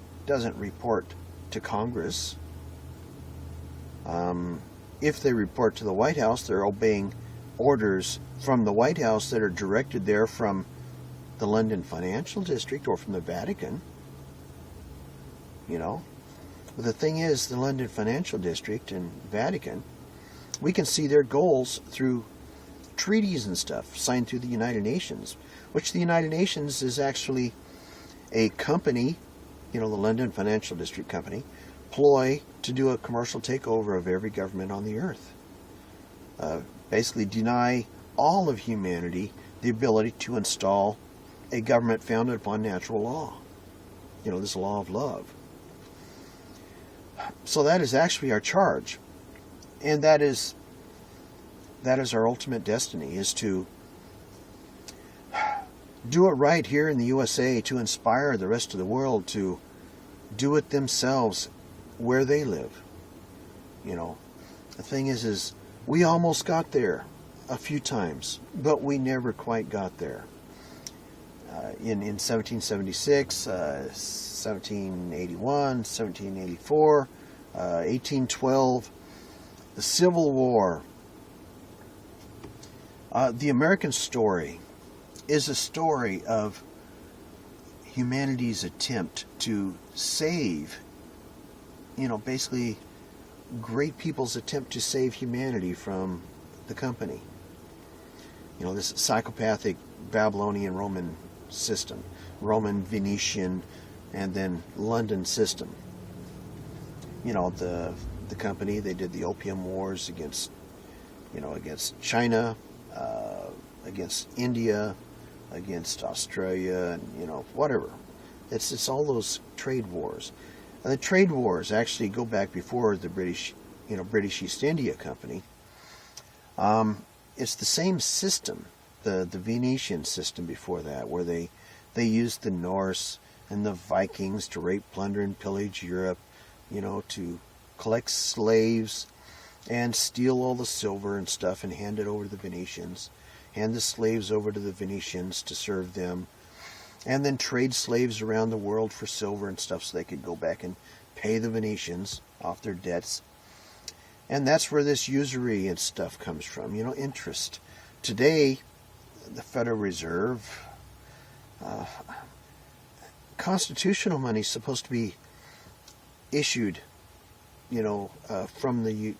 report to Congress. If they report to the White House, they're obeying orders from the White House that are directed there from the London Financial District or from the Vatican. But the thing is, the London Financial District and Vatican, we can see their goals through treaties and stuff signed through the United Nations, which the United Nations is actually a company, the London Financial District company, ploy to do a commercial takeover of every government on the earth. Basically deny all of humanity the ability to install a government founded upon natural law. This law of love. So that is actually our charge. And that is our ultimate destiny, is to do it right here in the USA, to inspire the rest of the world to do it themselves where they live. The thing is we almost got there a few times, but we never quite got there. In 1776, 1781, 1784, 1812, the Civil War. The American story is a story of humanity's attempt to save, basically great people's attempt to save humanity from the company. This psychopathic Babylonian Roman system, Roman, Venetian, and then London system. The company, they did the Opium Wars against China, against India, against Australia, and whatever. It's all those trade wars. And the trade wars actually go back before the British East India Company. It's the same system, the Venetian system before that, where they used the Norse and the Vikings to rape, plunder, and pillage Europe, to collect slaves and steal all the silver and stuff and hand it over to the Venetians, hand the slaves over to the Venetians to serve them, and then trade slaves around the world for silver and stuff so they could go back and pay the Venetians off their debts. And that's where this usury and stuff comes from, interest. Today, the Federal Reserve, constitutional money is supposed to be issued, from the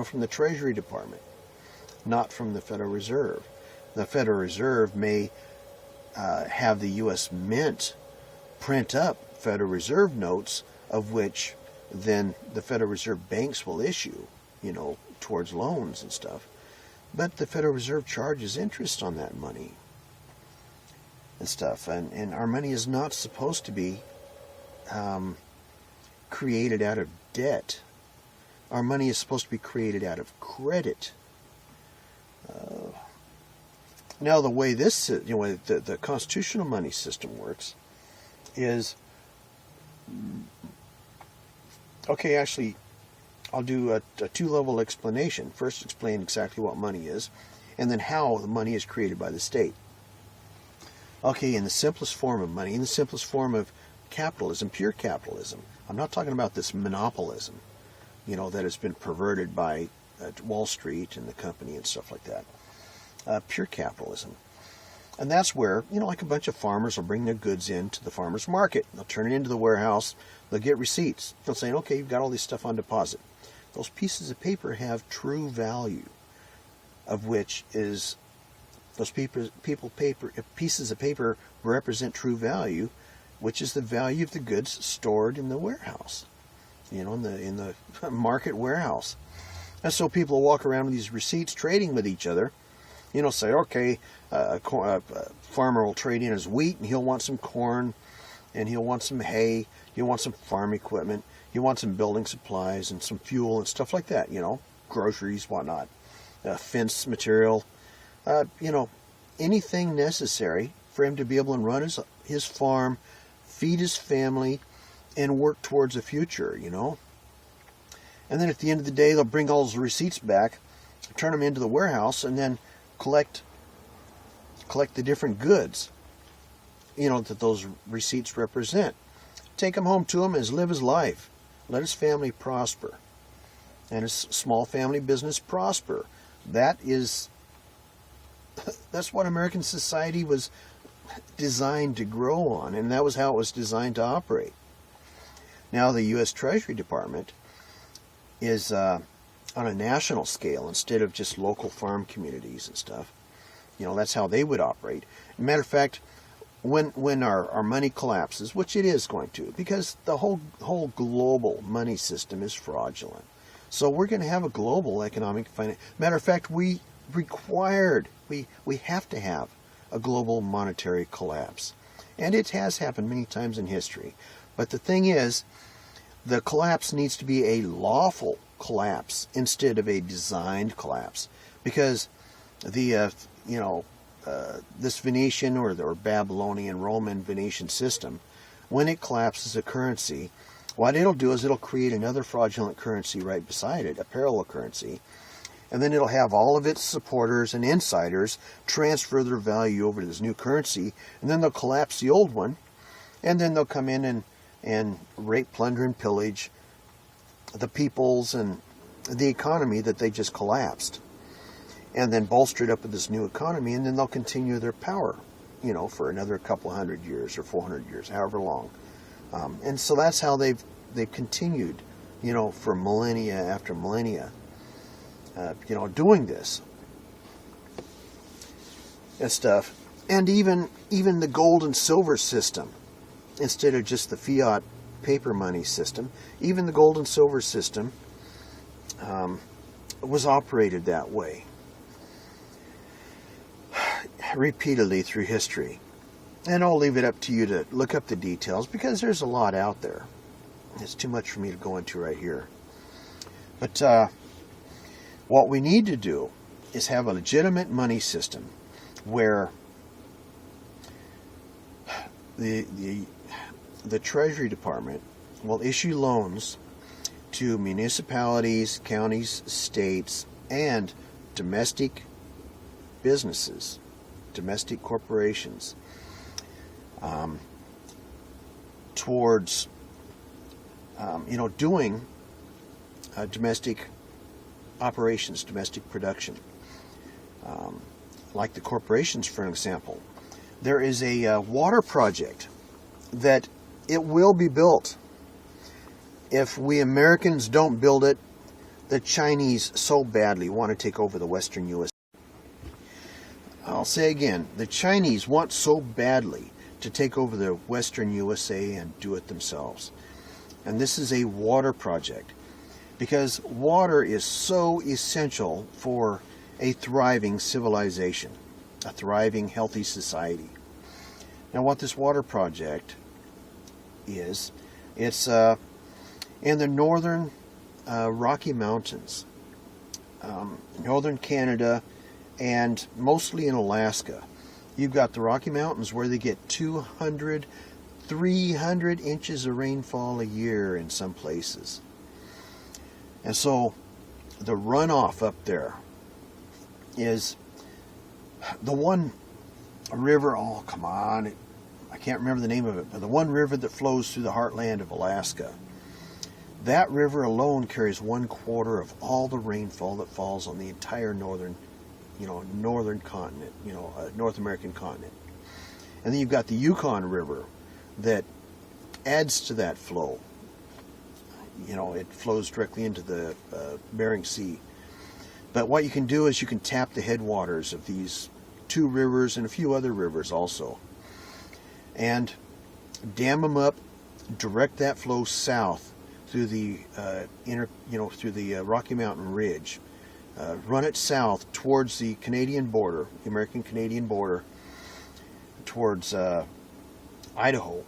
from the Treasury Department, not from the Federal Reserve. The Federal Reserve may have the U.S. Mint print up Federal Reserve notes, of which then the Federal Reserve banks will issue, towards loans and stuff. But the Federal Reserve charges interest on that money and stuff. And our money is not supposed to be created out of debt. Our money is supposed to be created out of credit. Now, the way this, the constitutional money system works is, okay, actually, I'll do a two-level explanation. First, explain exactly what money is, and then how the money is created by the state. Okay, in the simplest form of money, in the simplest form of capitalism, pure capitalism. I'm not talking about this monopolism, that has been perverted by Wall Street and the company and stuff like that. Pure capitalism. And that's where, like a bunch of farmers will bring their goods into the farmer's market. They'll turn it into the warehouse. They'll get receipts. They'll say, okay, you've got all this stuff on deposit. Those pieces of paper have true value, of which is, those pieces of paper represent true value, which is the value of the goods stored in the warehouse, in the market warehouse. And so people will walk around with these receipts trading with each other. Say, okay, a farmer will trade in his wheat, and he'll want some corn, and he'll want some hay, he'll want some farm equipment, he'll want some building supplies and some fuel and stuff like that, groceries, whatnot, fence material, anything necessary for him to be able to run his farm, feed his family, and work towards a future, And then at the end of the day, they'll bring all those receipts back, turn them into the warehouse, and then collect the different goods, that those receipts represent. Take them home to him and live his life. Let his family prosper, and his small family business prosper. That's what American society was designed to grow on, and that was how it was designed to operate. Now the U.S. Treasury Department is on a national scale instead of just local farm communities and stuff. That's how they would operate. Matter of fact, when our money collapses, which it is going to, because the whole global money system is fraudulent. So we're going to have a global economic finance. Matter of fact, we have to have a global monetary collapse. And it has happened many times in history. But the thing is, the collapse needs to be a lawful collapse instead of a designed collapse, because the this Venetian or Babylonian, Roman, Venetian system, when it collapses a currency, what it'll do is it'll create another fraudulent currency right beside it, a parallel currency, and then it'll have all of its supporters and insiders transfer their value over to this new currency, and then they'll collapse the old one, and then they'll come in and rape, plunder, and pillage the peoples and the economy that they just collapsed, and then bolster it up with this new economy, and then they'll continue their power, for another couple hundred years or 400 years, however long. And so that's how they've continued, for millennia after millennia, doing this and stuff. And even the gold and silver system, instead of just the fiat paper money system, even the gold and silver system was operated that way repeatedly through history. And I'll leave it up to you to look up the details, because there's a lot out there. It's too much for me to go into right here. But what we need to do is have a legitimate money system where the Treasury Department will issue loans to municipalities, counties, states, and domestic businesses, domestic corporations, towards doing domestic operations, domestic production. Like the corporations, for an example. There is a water project that it will be built if we Americans don't build it, the Chinese so badly want to take over the Western U.S. I'll say again, the Chinese want so badly to take over the Western USA and do it themselves. And this is a water project, because water is so essential for a thriving civilization, a thriving, healthy society. Now, what this water project is, it's in the northern Rocky Mountains, northern Canada, and mostly in Alaska. You've got the Rocky Mountains where they get 200, 300 inches of rainfall a year in some places. And so the runoff up there is the one river, oh come on, I can't remember the name of it, but the one river that flows through the heartland of Alaska. That river alone carries 1/4 of all the rainfall that falls on the entire northern continent, North American continent. And then you've got the Yukon River that adds to that flow. It flows directly into the Bering Sea. But what you can do is you can tap the headwaters of these two rivers and a few other rivers also, and dam them up, direct that flow south through the through the Rocky Mountain Ridge. Run it south towards the Canadian border, the American-Canadian border, towards Idaho.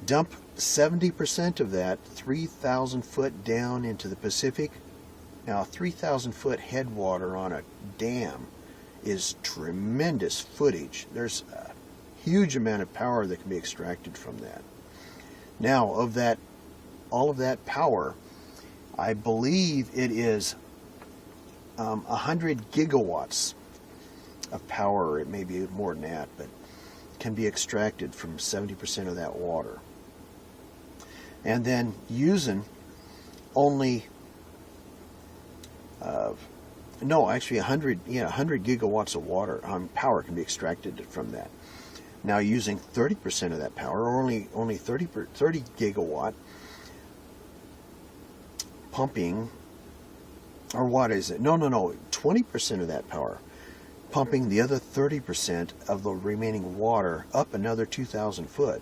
Dump 70% of that 3,000 foot down into the Pacific. Now, 3,000 foot headwater on a dam is tremendous footage. There's a huge amount of power that can be extracted from that. Now, of that, all of that power, I believe it is 100 gigawatts of power. It may be more than that, but can be extracted from 70% of that water. And then using only, 100 gigawatts of water power can be extracted from that. Now, using 30% of that power, or only 30 gigawatt pumping. Or what is it? No, 20% of that power, pumping the other 30% of the remaining water up another 2,000 foot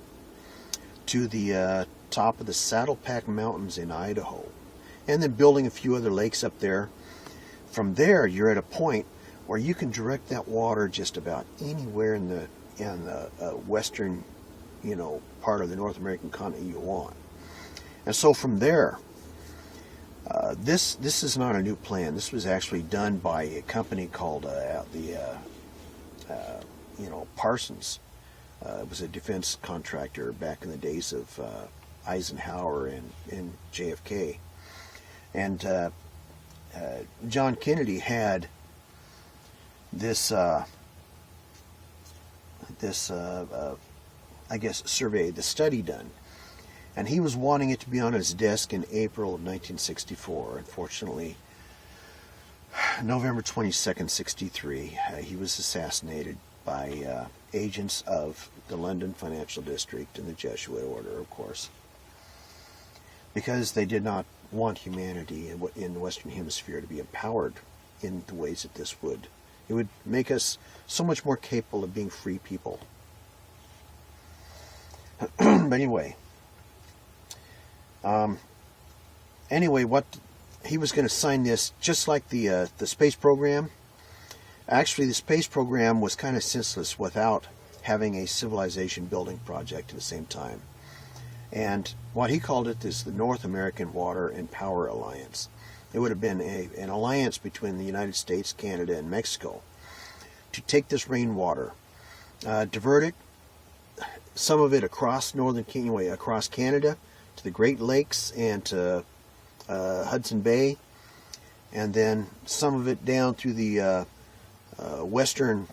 to the top of the Saddle Pack Mountains in Idaho, and then building a few other lakes up there. From there, you're at a point where you can direct that water just about anywhere in the western, part of the North American continent you want. And so from there, this is not a new plan. This was actually done by a company called Parsons. It was a defense contractor back in the days of Eisenhower and JFK. And John Kennedy had this survey, the study done. And he was wanting it to be on his desk in April of 1964. Unfortunately, November 22nd, 63, he was assassinated by agents of the London Financial District and the Jesuit order, of course, because they did not want humanity in the Western Hemisphere to be empowered in the ways that this would. It would make us so much more capable of being free people. But anyway, what he was going to sign this just like the space program. Actually, the space program was kind of senseless without having a civilization building project at the same time. And what he called it is the North American Water and Power Alliance. It would have been an alliance between the United States, Canada, and Mexico to take this rainwater, divert it, some of it across across Canada to the Great Lakes and to Hudson Bay, and then some of it down through the western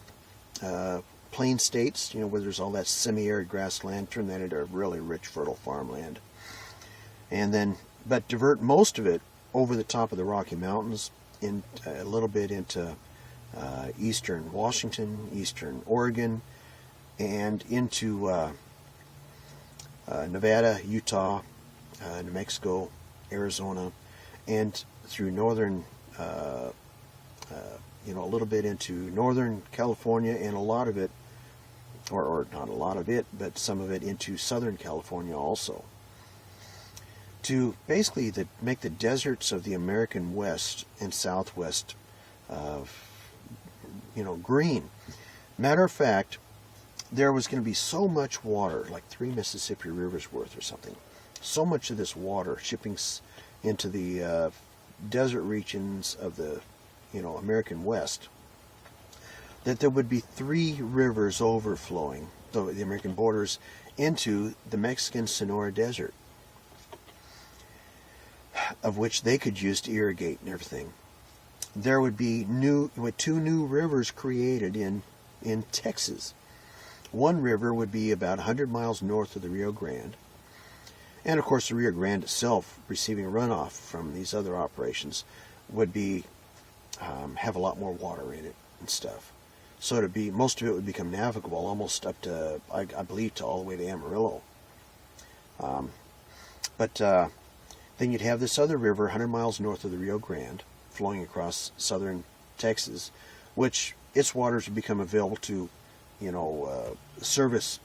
plain states, where there's all that semi-arid grassland, turn that into really rich, fertile farmland. And then, but divert most of it over the top of the Rocky Mountains, in a little bit into eastern Washington, eastern Oregon, and into Nevada, Utah, New Mexico, Arizona, and through northern, a little bit into northern California, and a lot of it, or not a lot of it, but some of it into southern California also, to basically make the deserts of the American West and Southwest, green. Matter of fact, there was going to be so much water, like 3 Mississippi rivers worth or something, so much of this water shipping into the desert regions of the American West, that there would be 3 rivers overflowing the American borders into the Mexican Sonora Desert, of which they could use to irrigate and everything. There would be 2 new rivers created in Texas. One river would be about 100 miles north of the Rio Grande, and of course the Rio Grande itself, receiving runoff from these other operations, would be have a lot more water in it and stuff. So most of it would become navigable, almost up to, I believe, to all the way to Amarillo. But then you'd have this other river 100 miles north of the Rio Grande, flowing across southern Texas, which its waters would become available to, service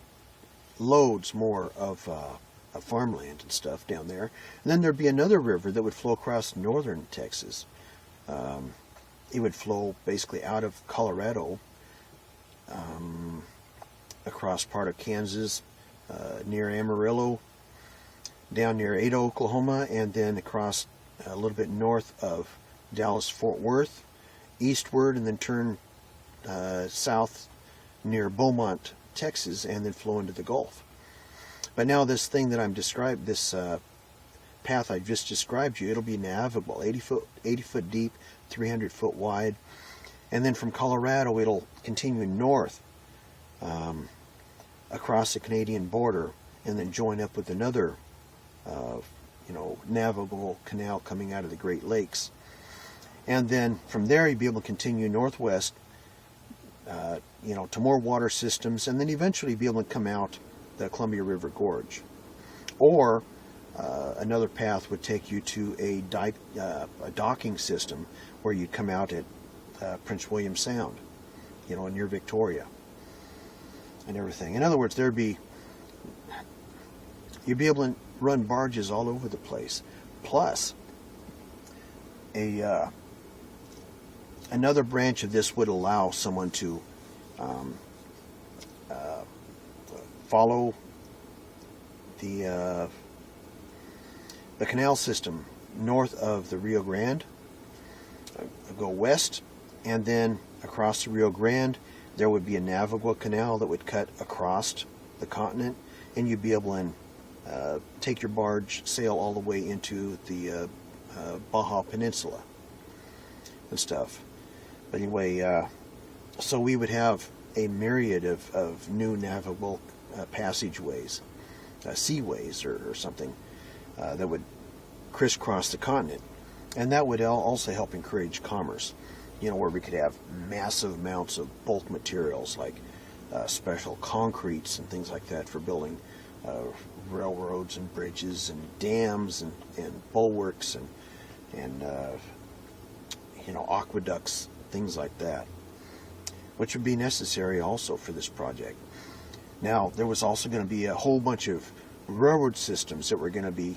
loads more of farmland and stuff down there. And then there'd be another river that would flow across northern Texas. It would flow basically out of Colorado, across part of Kansas, near Amarillo, down near Ada, Oklahoma, and then across a little bit north of Dallas-Fort Worth, eastward, and then turn south near Beaumont, Texas, and then flow into the Gulf. But now this thing that I'm describing, this path I just described you, it'll be navigable, 80 foot deep, 300 foot wide, and then from Colorado it'll continue north across the Canadian border, and then join up with another navigable canal coming out of the Great Lakes. And then from there you'd be able to continue northwest, to more water systems, and then eventually be able to come out the Columbia River Gorge. Or another path would take you to a docking system where you'd come out at Prince William Sound, near Victoria and everything. In other words, you'd be able to run barges all over the place. Plus, another branch of this would allow someone to follow the canal system north of the Rio Grande, go west, and then across the Rio Grande there would be a navigable canal that would cut across the continent, and you'd be able to take your barge, sail all the way into the Baja Peninsula and stuff. But anyway, so we would have a myriad of new navigable passageways, seaways or something, that would crisscross the continent. And that would also help encourage commerce, where we could have massive amounts of bulk materials like special concretes and things like that for building railroads and bridges and dams and bulwarks and aqueducts, things like that, which would be necessary also for this project. Now, there was also going to be a whole bunch of railroad systems that were going to be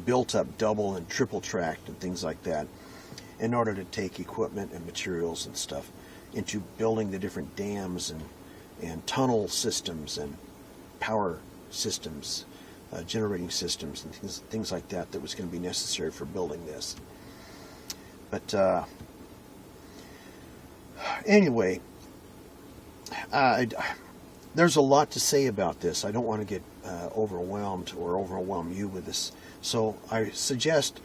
built up double and triple tracked and things like that in order to take equipment and materials and stuff into building the different dams and tunnel systems and power systems, generating systems and things like that was going to be necessary for building this. But anyway, there's a lot to say about this. I don't want to get overwhelmed or overwhelm you with this. So I suggest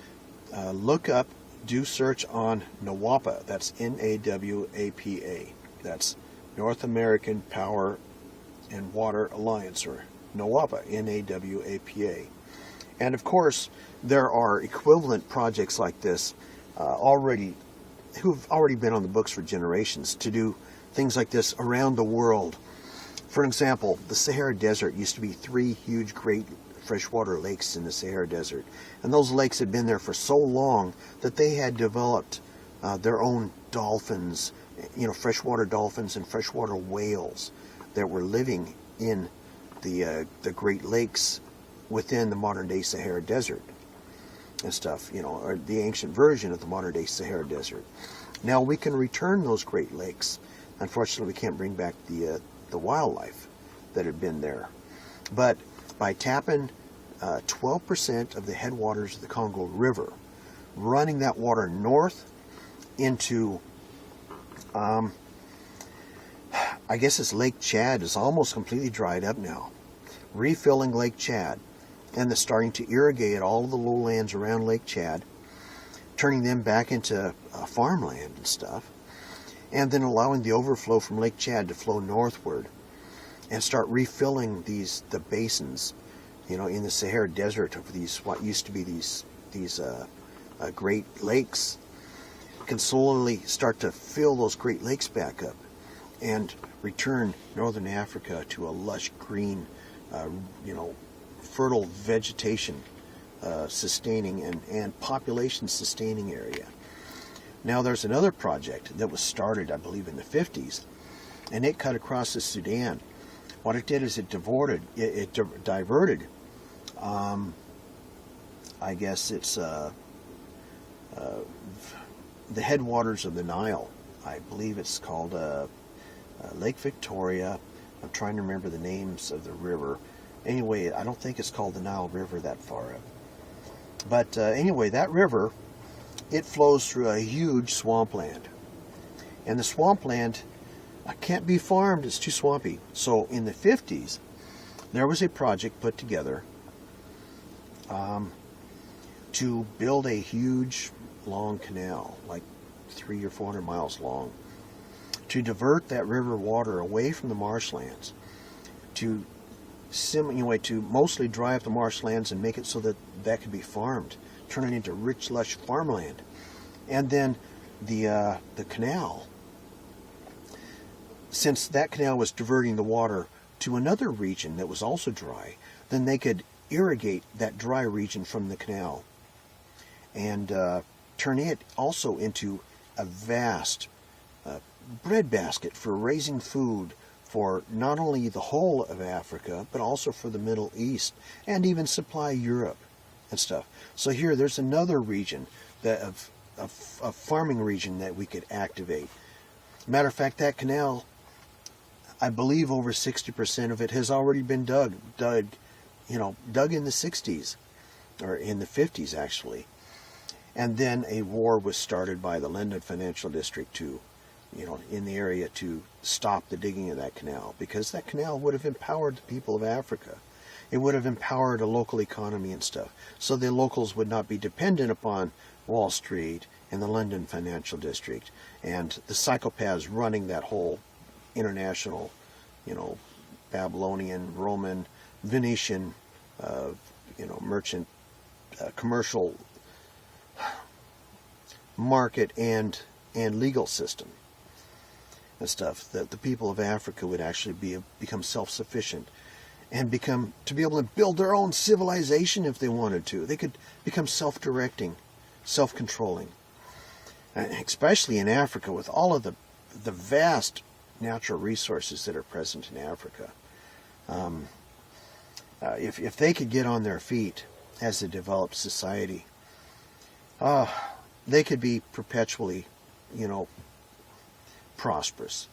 do search on NAWAPA. That's NAWAPA. That's North American Power and Water Alliance, or NAWAPA, NAWAPA. And of course, there are equivalent projects like this who've already been on the books for generations to do things like this around the world. For example, the Sahara Desert used to be 3 huge Great freshwater lakes in the Sahara Desert. And those lakes had been there for so long that they had developed their own dolphins, freshwater dolphins and freshwater whales that were living in the Great Lakes within the modern-day Sahara Desert and stuff, or the ancient version of the modern-day Sahara Desert. Now we can return those Great Lakes. Unfortunately, we can't bring back the wildlife that had been there. But by tapping 12% of the headwaters of the Congo River, running that water north into, I guess it's Lake Chad is almost completely dried up now, refilling Lake Chad, and then starting to irrigate all of the lowlands around Lake Chad, turning them back into farmland and stuff, and then allowing the overflow from Lake Chad to flow northward and start refilling the basins, in the Sahara Desert of these what used to be these Great Lakes, can slowly start to fill those Great Lakes back up and return northern Africa to a lush green, fertile vegetation sustaining and population sustaining area. Now there's another project that was started, I believe, in the 50s, and it cut across the Sudan. What it did is it diverted, I guess it's the headwaters of the Nile. I believe it's called Lake Victoria. I'm trying to remember the names of the river. Anyway, I don't think it's called the Nile River that far up. But anyway, that river, it flows through a huge swampland. And the swampland can't be farmed, it's too swampy. So in the 50s, there was a project put together to build a huge, long canal, like 300 or 400 miles long, to divert that river water away from the marshlands, to mostly dry up the marshlands and make it so that that could be farmed, turn it into rich, lush farmland. And then the canal, since that canal was diverting the water to another region that was also dry, then they could irrigate that dry region from the canal and turn it also into a vast breadbasket for raising food for not only the whole of Africa, but also for the Middle East, and even supply Europe and stuff. So here, there's another region, a farming region that we could activate. Matter of fact, that canal, I believe over 60% of it has already been dug in the 60s, or in the 50s actually. And then a war was started by the London Financial District in the area to stop the digging of that canal, because that canal would have empowered the people of Africa. It would have empowered a local economy and stuff. So the locals would not be dependent upon Wall Street and the London Financial District and the psychopaths running that whole international, Babylonian, Roman, Venetian, merchant, commercial market and legal system and stuff. That the people of Africa would actually become self-sufficient and to be able to build their own civilization if they wanted to. They could become self-directing, self-controlling. And especially in Africa, with all of the vast natural resources that are present in Africa. If they could get on their feet as a developed society, they could be perpetually, prosperous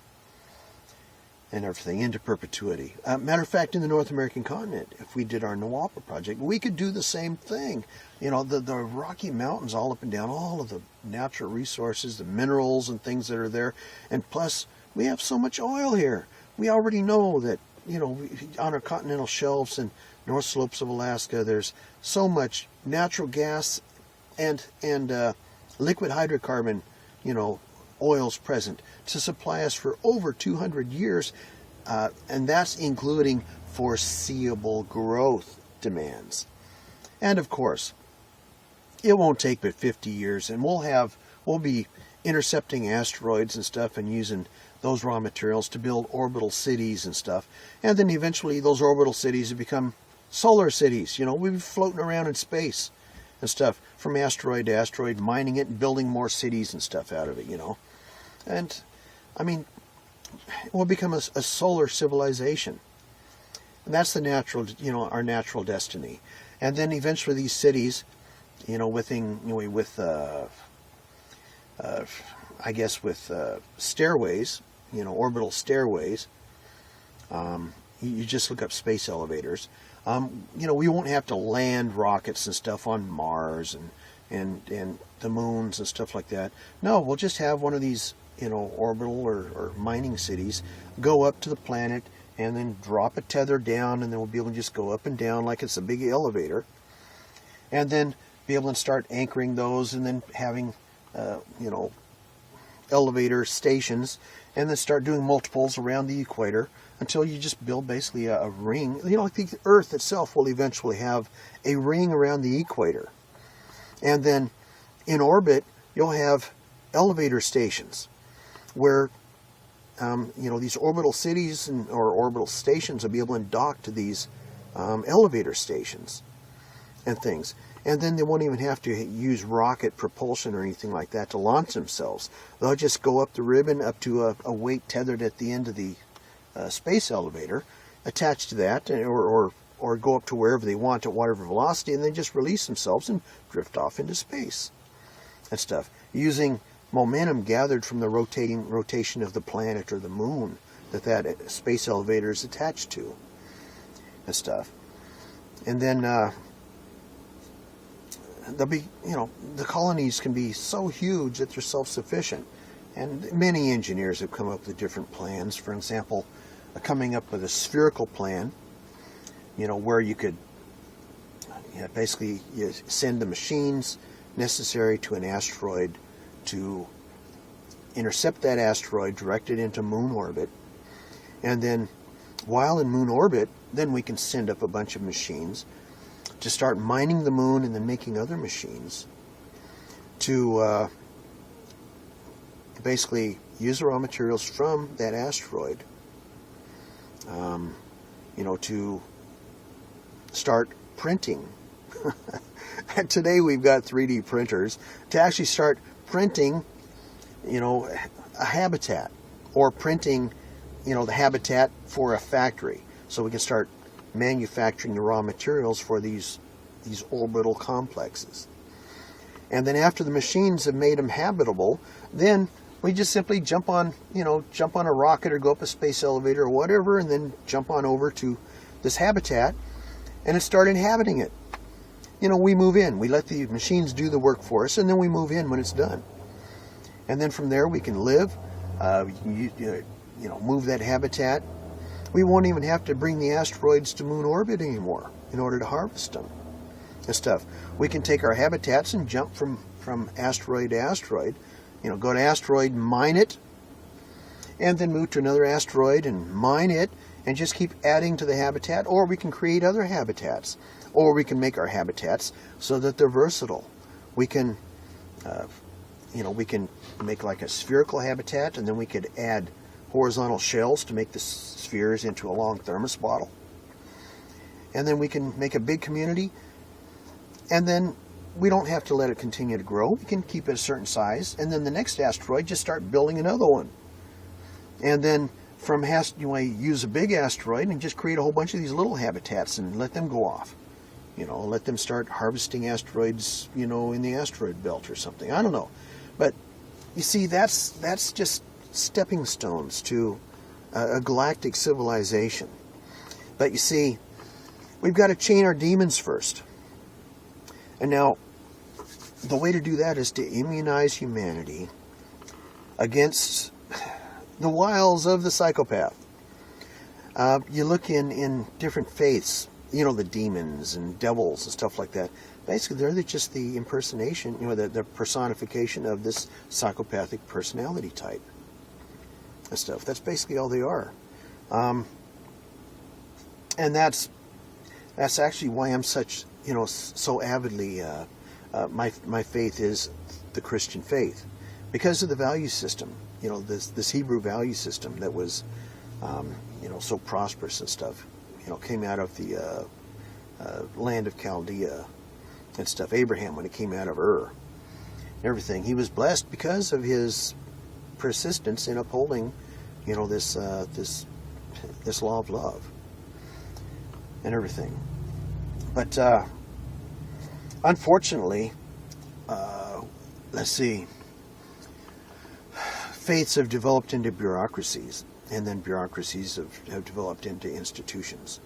and everything into perpetuity. Matter of fact, in the North American continent, if we did our Nawapa project, we could do the same thing. The Rocky Mountains all up and down, all of the natural resources, the minerals and things that are there. And plus, we have so much oil here. We already know that, on our continental shelves and North Slopes of Alaska, there's so much natural gas and liquid hydrocarbon, oils present to supply us for over 200 years, and that's including foreseeable growth demands. And of course, it won't take but 50 years, and we'll be intercepting asteroids and stuff and using those raw materials to build orbital cities and stuff, and then eventually those orbital cities have become solar cities. We've been floating around in space and stuff, from asteroid to asteroid, mining it and building more cities and stuff out of it. And I mean, we'll become a solar civilization, and that's the natural, our natural destiny. And then eventually these cities, with I guess with stairways, orbital stairways. You just look up space elevators. We won't have to land rockets and stuff on Mars and the moons and stuff like that. No, we'll just have one of these, orbital or mining cities go up to the planet and then drop a tether down, and then we'll be able to just go up and down like it's a big elevator, and then be able to start anchoring those, and then having, elevator stations, and then start doing multiples around the equator until you just build basically a ring. Like the Earth itself will eventually have a ring around the equator. And then in orbit, you'll have elevator stations where, these orbital cities or orbital stations will be able to dock to these elevator stations and things. And then they won't even have to use rocket propulsion or anything like that to launch themselves. They'll just go up the ribbon up to a weight tethered at the end of the space elevator, attached to that, or go up to wherever they want at whatever velocity, and then just release themselves and drift off into space and stuff, using momentum gathered from the rotation of the planet or the moon that space elevator is attached to and stuff. And then they'll be, the colonies can be so huge that they're self-sufficient. And many engineers have come up with different plans. For example, coming up with a spherical plan, where you could basically you send the machines necessary to an asteroid to intercept that asteroid, direct it into moon orbit, and then while in moon orbit, then we can send up a bunch of machines to start mining the moon, and then making other machines to basically use the raw materials from that asteroid, to start printing. And today we've got 3D printers to actually start printing, a habitat, or printing, the habitat for a factory, so we can start manufacturing the raw materials for these orbital complexes. And then after the machines have made them habitable, then we just simply jump on a rocket or go up a space elevator or whatever, and then jump on over to this habitat and start inhabiting it. We move in. We let the machines do the work for us, and then we move in when it's done. And then from there we can live, move that habitat. We won't even have to bring the asteroids to moon orbit anymore in order to harvest them and stuff. We can take our habitats and jump from asteroid to asteroid, go to asteroid, mine it, and then move to another asteroid and mine it, and just keep adding to the habitat. Or we can create other habitats, or we can make our habitats so that they're versatile. We can, we can make like a spherical habitat, and then we could add horizontal shells to make the spheres into a long thermos bottle. And then we can make a big community, and then we don't have to let it continue to grow. We can keep it a certain size, and then the next asteroid, just start building another one. And then use a big asteroid and just create a whole bunch of these little habitats and let them go off. Let them start harvesting asteroids, in the asteroid belt or something. I don't know. But you see, that's just stepping stones to a galactic civilization. But you see, we've got to chain our demons first. And now, the way to do that is to immunize humanity against the wiles of the psychopath. You look in different faiths, the demons and devils and stuff like that. Basically, they're just the impersonation, the personification of this psychopathic personality type and stuff. That's basically all they are. And that's actually why I'm such, so avidly, my faith is the Christian faith, because of the value system, this Hebrew value system that was, so prosperous and stuff, came out of the land of Chaldea and stuff. Abraham, when he came out of Ur, everything, he was blessed because of his persistence in upholding, this law of love and everything. But unfortunately, let's see, faiths have developed into bureaucracies, and then bureaucracies have developed into institutions.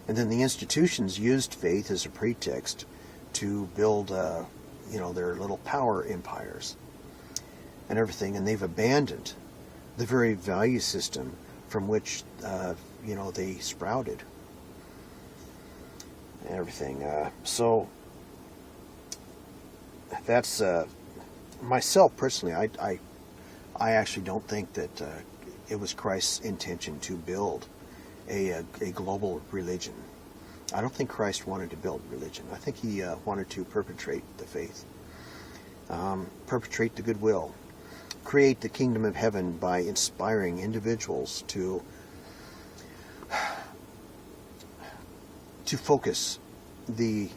And then the institutions used faith as a pretext to build, their little power empires and everything. And they've abandoned the very value system from which, they sprouted and everything. So that's, myself personally, I actually don't think that it was Christ's intention to build a global religion. I don't think Christ wanted to build religion. I think he wanted to perpetrate the faith, perpetrate the goodwill, create the kingdom of heaven by inspiring individuals to focus their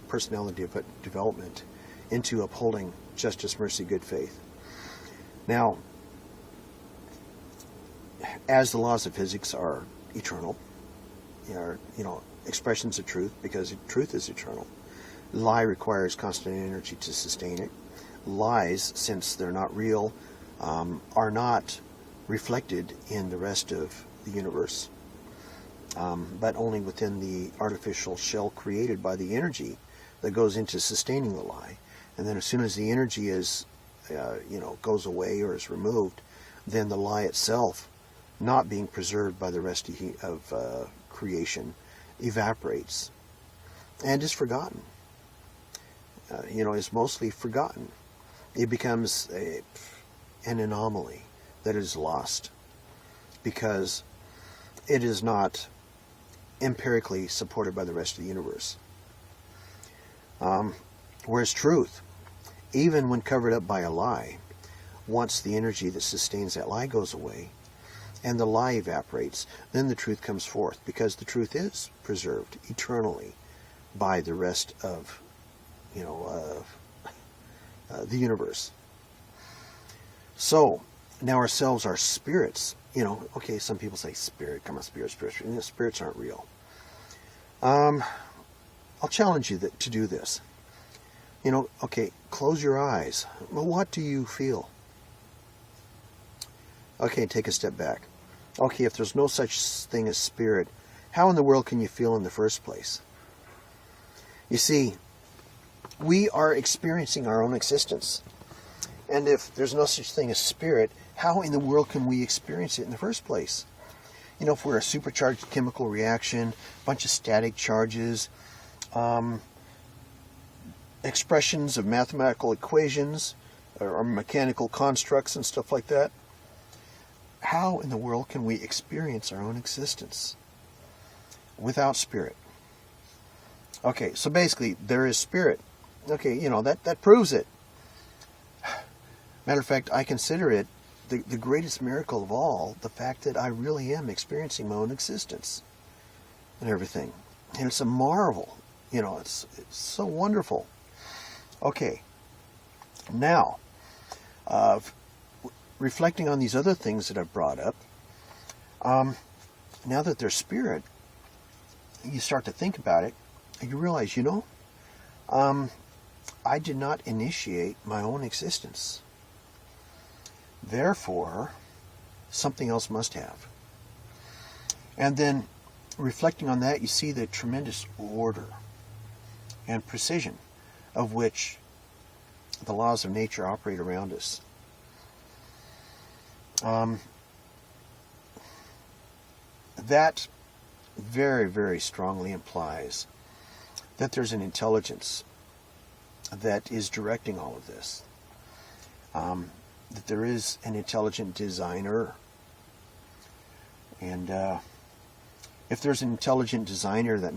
personality development into upholding justice, mercy, good faith. Now, as the laws of physics are eternal, are expressions of truth, because truth is eternal. Lie requires constant energy to sustain it. Lies, since they're not real, are not reflected in the rest of the universe, but only within the artificial shell created by the energy that goes into sustaining the lie. And then as soon as the energy is, goes away or is removed, then the lie itself, not being preserved by the rest of creation, evaporates and is forgotten. Is mostly forgotten. It becomes an anomaly that is lost because it is not empirically supported by the rest of the universe. Whereas truth, even when covered up by a lie, once the energy that sustains that lie goes away and the lie evaporates, then the truth comes forth, because the truth is preserved eternally by the rest of the universe. So now ourselves are spirits. Okay, some people say spirit, come on, spirit. Spirits aren't real. I'll challenge you to do this. Okay, close your eyes. Well, what do you feel? Okay, take a step back. Okay, if there's no such thing as spirit, how in the world can you feel in the first place? You see, we are experiencing our own existence. And if there's no such thing as spirit, how in the world can we experience it in the first place? If we're a supercharged chemical reaction, a bunch of static charges, expressions of mathematical equations or mechanical constructs and stuff like that, how in the world can we experience our own existence without spirit? Okay, so basically there is spirit. Okay, that proves it. Matter of fact, I consider it the greatest miracle of all, the fact that I really am experiencing my own existence and everything. And it's a marvel. It's so wonderful. Okay, now, reflecting on these other things that I've brought up, now that they're spirit, you start to think about it, and you realize, I did not initiate my own existence. Therefore, something else must have. And then, reflecting on that, you see the tremendous order and precision of which the laws of nature operate around us. That very, very strongly implies that there's an intelligence that is directing all of this. That there is an intelligent designer. And if there's an intelligent designer, that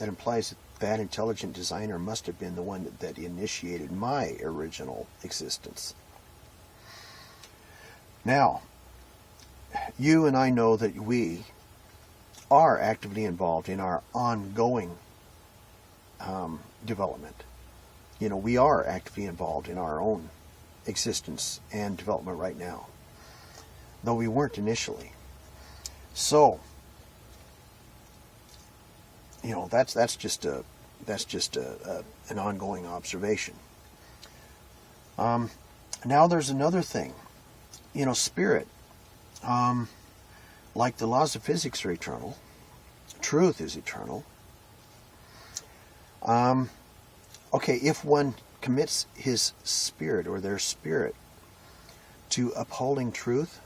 implies that intelligent designer must have been the one that initiated my original existence. Now, you and I know that we are actively involved in our ongoing development. We are actively involved in our own existence and development right now, though we weren't initially. So, that's just an ongoing observation. Now there's another thing. Spirit, like the laws of physics are eternal, truth is eternal. Okay, if one commits his spirit or their spirit to upholding truth,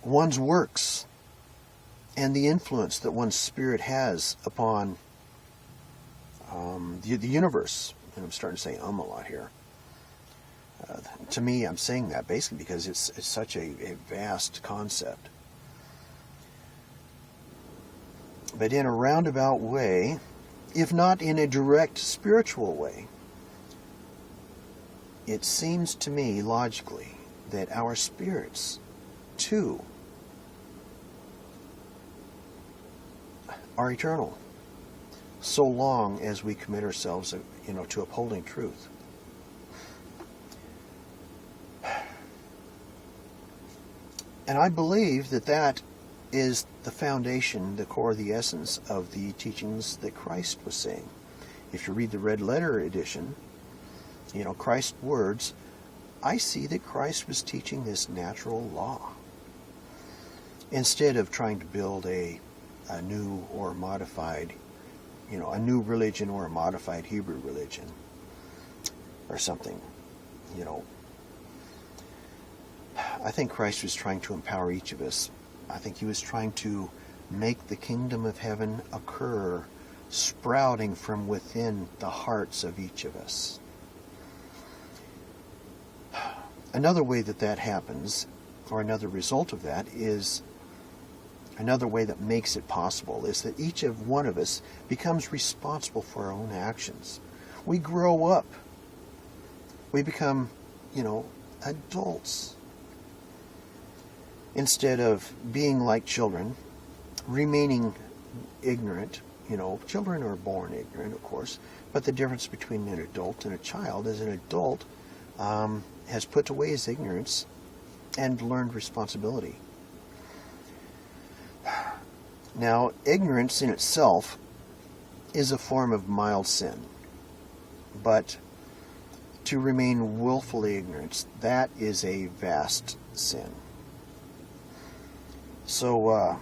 one's works and the influence that one's spirit has upon the universe, and I'm starting to say a lot here. To me, I'm saying that basically because it's such a vast concept. But in a roundabout way, if not in a direct spiritual way, it seems to me logically that our spirits, too, are eternal, so long as we commit ourselves, to upholding truth. And I believe that is the foundation, the core, the essence of the teachings that Christ was saying. If you read the red letter edition, Christ's words, I see that Christ was teaching this natural law. Instead of trying to build a new or modified, a new religion or a modified Hebrew religion or something, I think Christ was trying to empower each of us. I think he was trying to make the kingdom of heaven occur, sprouting from within the hearts of each of us. Another way that happens, or another result of that, is another way that makes it possible, is that each of one of us becomes responsible for our own actions. We grow up. We become, adults. Instead of being like children, remaining ignorant. Children are born ignorant, of course, but the difference between an adult and a child is an adult has put away his ignorance and learned responsibility. Now, ignorance in itself is a form of mild sin, but to remain willfully ignorant, that is a vast sin. So,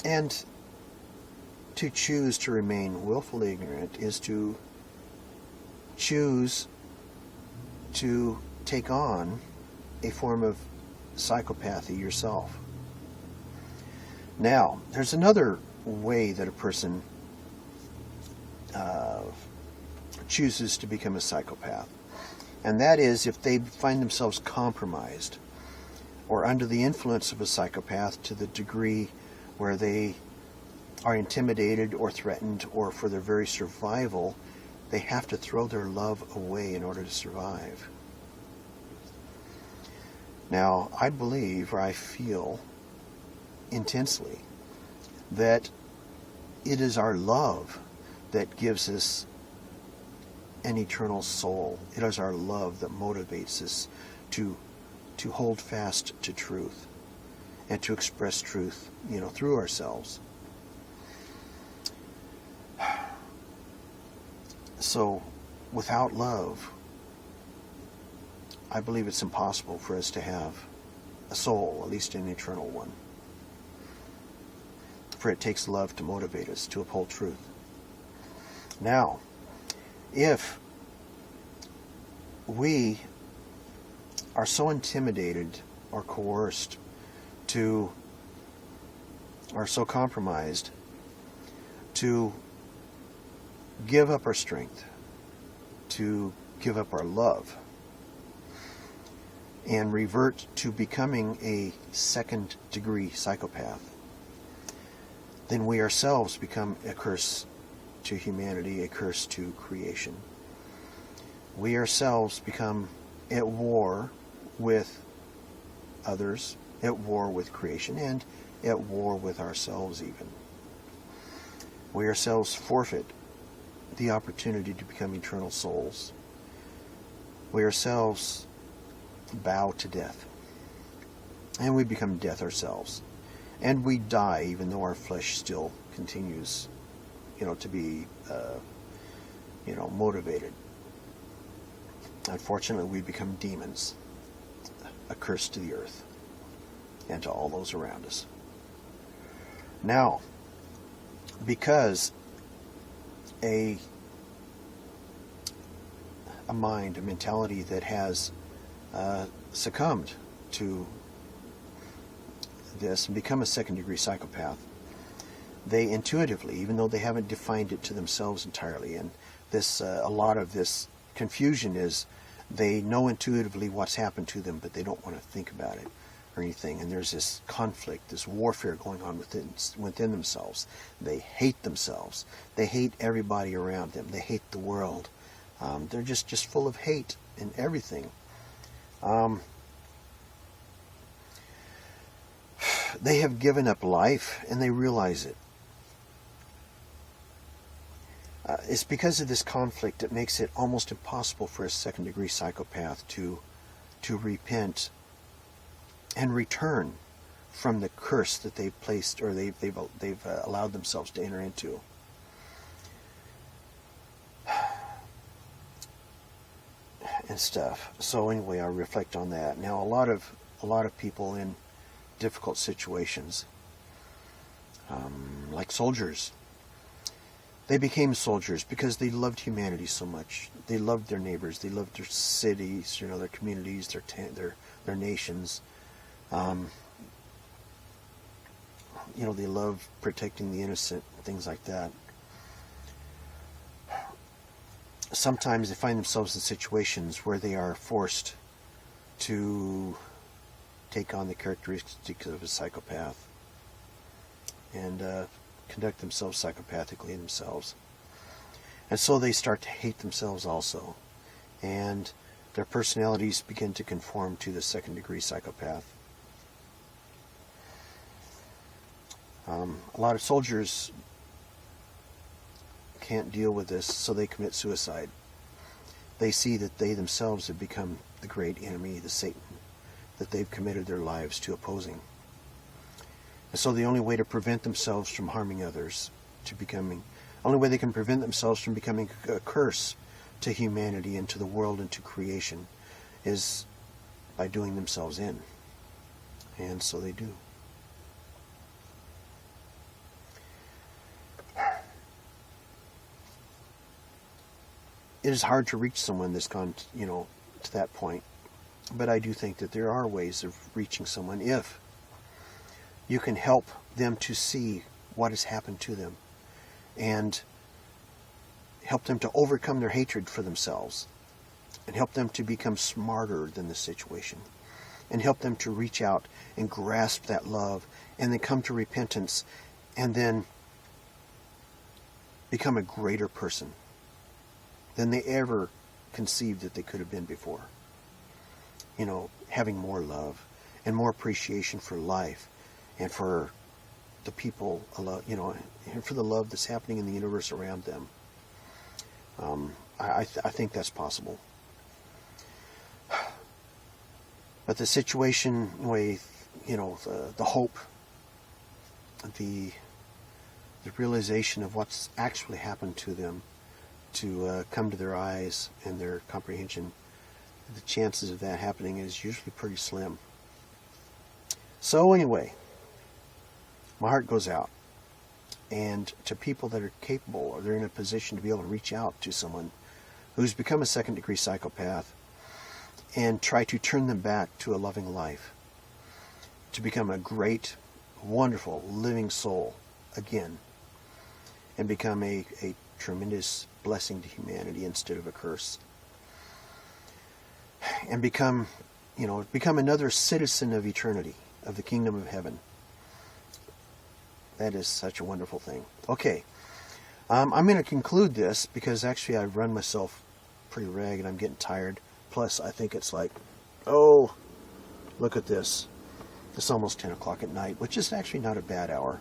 and to choose to remain willfully ignorant is to choose to take on a form of psychopathy yourself. Now, there's another way that a person chooses to become a psychopath, and that is if they find themselves compromised or under the influence of a psychopath to the degree where they are intimidated or threatened, or for their very survival, they have to throw their love away in order to survive. Now, I believe, or I feel intensely, that it is our love that gives us an eternal soul. It is our love that motivates us to hold fast to truth and to express truth, through ourselves. So, without love, I believe it's impossible for us to have a soul, at least an eternal one. For it takes love to motivate us to uphold truth. Now, if we are so intimidated or coerced to, or so compromised to give up our strength, to give up our love, and revert to becoming a second-degree psychopath, then we ourselves become a curse to humanity, a curse to creation. We ourselves become at war with others, at war with creation, and at war with ourselves even. We ourselves forfeit the opportunity to become eternal souls. We ourselves bow to death. And we become death ourselves. And we die even though our flesh still continues, to be, motivated. Unfortunately, we become demons, a curse to the earth and to all those around us. Now, because a mind, a mentality that has succumbed to this and become a second-degree psychopath, they intuitively, even though they haven't defined it to themselves entirely, and this a lot of this confusion is they know intuitively what's happened to them, but they don't want to think about it or anything. And there's this conflict, this warfare going on within themselves. They hate themselves. They hate everybody around them. They hate the world. They're just full of hate and everything. They have given up life, and they realize it. It's because of this conflict that makes it almost impossible for a second-degree psychopath to repent and return from the curse that they've placed, or they've allowed themselves to enter into. And stuff. So anyway, I reflect on that. Now, a lot of people in difficult situations, like soldiers. They became soldiers because they loved humanity so much. They loved their neighbors. They loved their cities, their communities, their nations. They love protecting the innocent, things like that. Sometimes they find themselves in situations where they are forced to take on the characteristics of a psychopath and conduct themselves psychopathically themselves. And so they start to hate themselves also. And their personalities begin to conform to the second-degree psychopath. A lot of soldiers can't deal with this, so they commit suicide. They see that they themselves have become the great enemy, the Satan, that they've committed their lives to opposing. And so the only way to prevent themselves from harming others, only way they can prevent themselves from becoming a curse to humanity and to the world and to creation, is by doing themselves in. And so they do. It is hard to reach someone that's gone, to that point. But I do think that there are ways of reaching someone if you can help them to see what has happened to them and help them to overcome their hatred for themselves and help them to become smarter than the situation and help them to reach out and grasp that love and then come to repentance and then become a greater person than they ever conceived that they could have been before. Having more love and more appreciation for life and for the people, and for the love that's happening in the universe around them. I think that's possible. But the situation with, the hope, the realization of what's actually happened to them, to come to their eyes and their comprehension, the chances of that happening is usually pretty slim. So anyway, my heart goes out, and to people that are capable, or they're in a position to be able to reach out to someone who's become a second-degree psychopath and try to turn them back to a loving life, to become a great, wonderful, living soul again, and become a tremendous blessing to humanity instead of a curse. And become another citizen of eternity, of the kingdom of heaven. That is such a wonderful thing. Okay, I'm going to conclude this because actually I've run myself pretty ragged. I'm getting tired. Plus, I think it's like, oh, look at this. It's almost 10 o'clock at night, which is actually not a bad hour.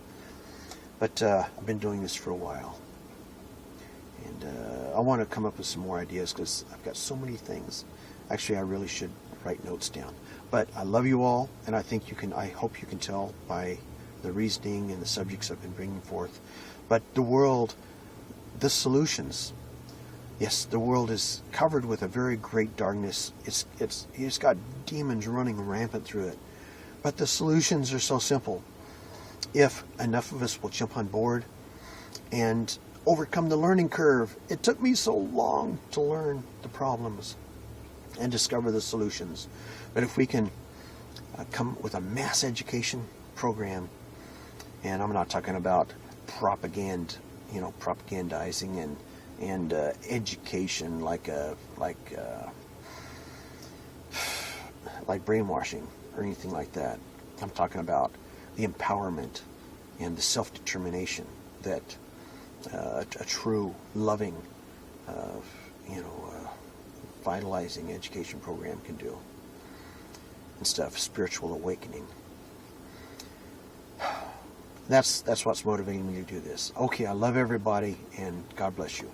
But I've been doing this for a while. And I want to come up with some more ideas because I've got so many things. Actually, I really should write notes down. But I love you all, and I hope you can tell by the reasoning and the subjects I've been bringing forth. But the world, the solutions, yes, the world is covered with a very great darkness. It's got demons running rampant through it. But the solutions are so simple. If enough of us will jump on board and overcome the learning curve. It took me so long to learn the problems and discover the solutions. But if we can come with a mass education program, and I'm not talking about propagandizing and education like brainwashing or anything like that. I'm talking about the empowerment and the self-determination that a true, loving, vitalizing education program can do. Instead of spiritual awakening. That's what's motivating me to do this. Okay, I love everybody, and God bless you.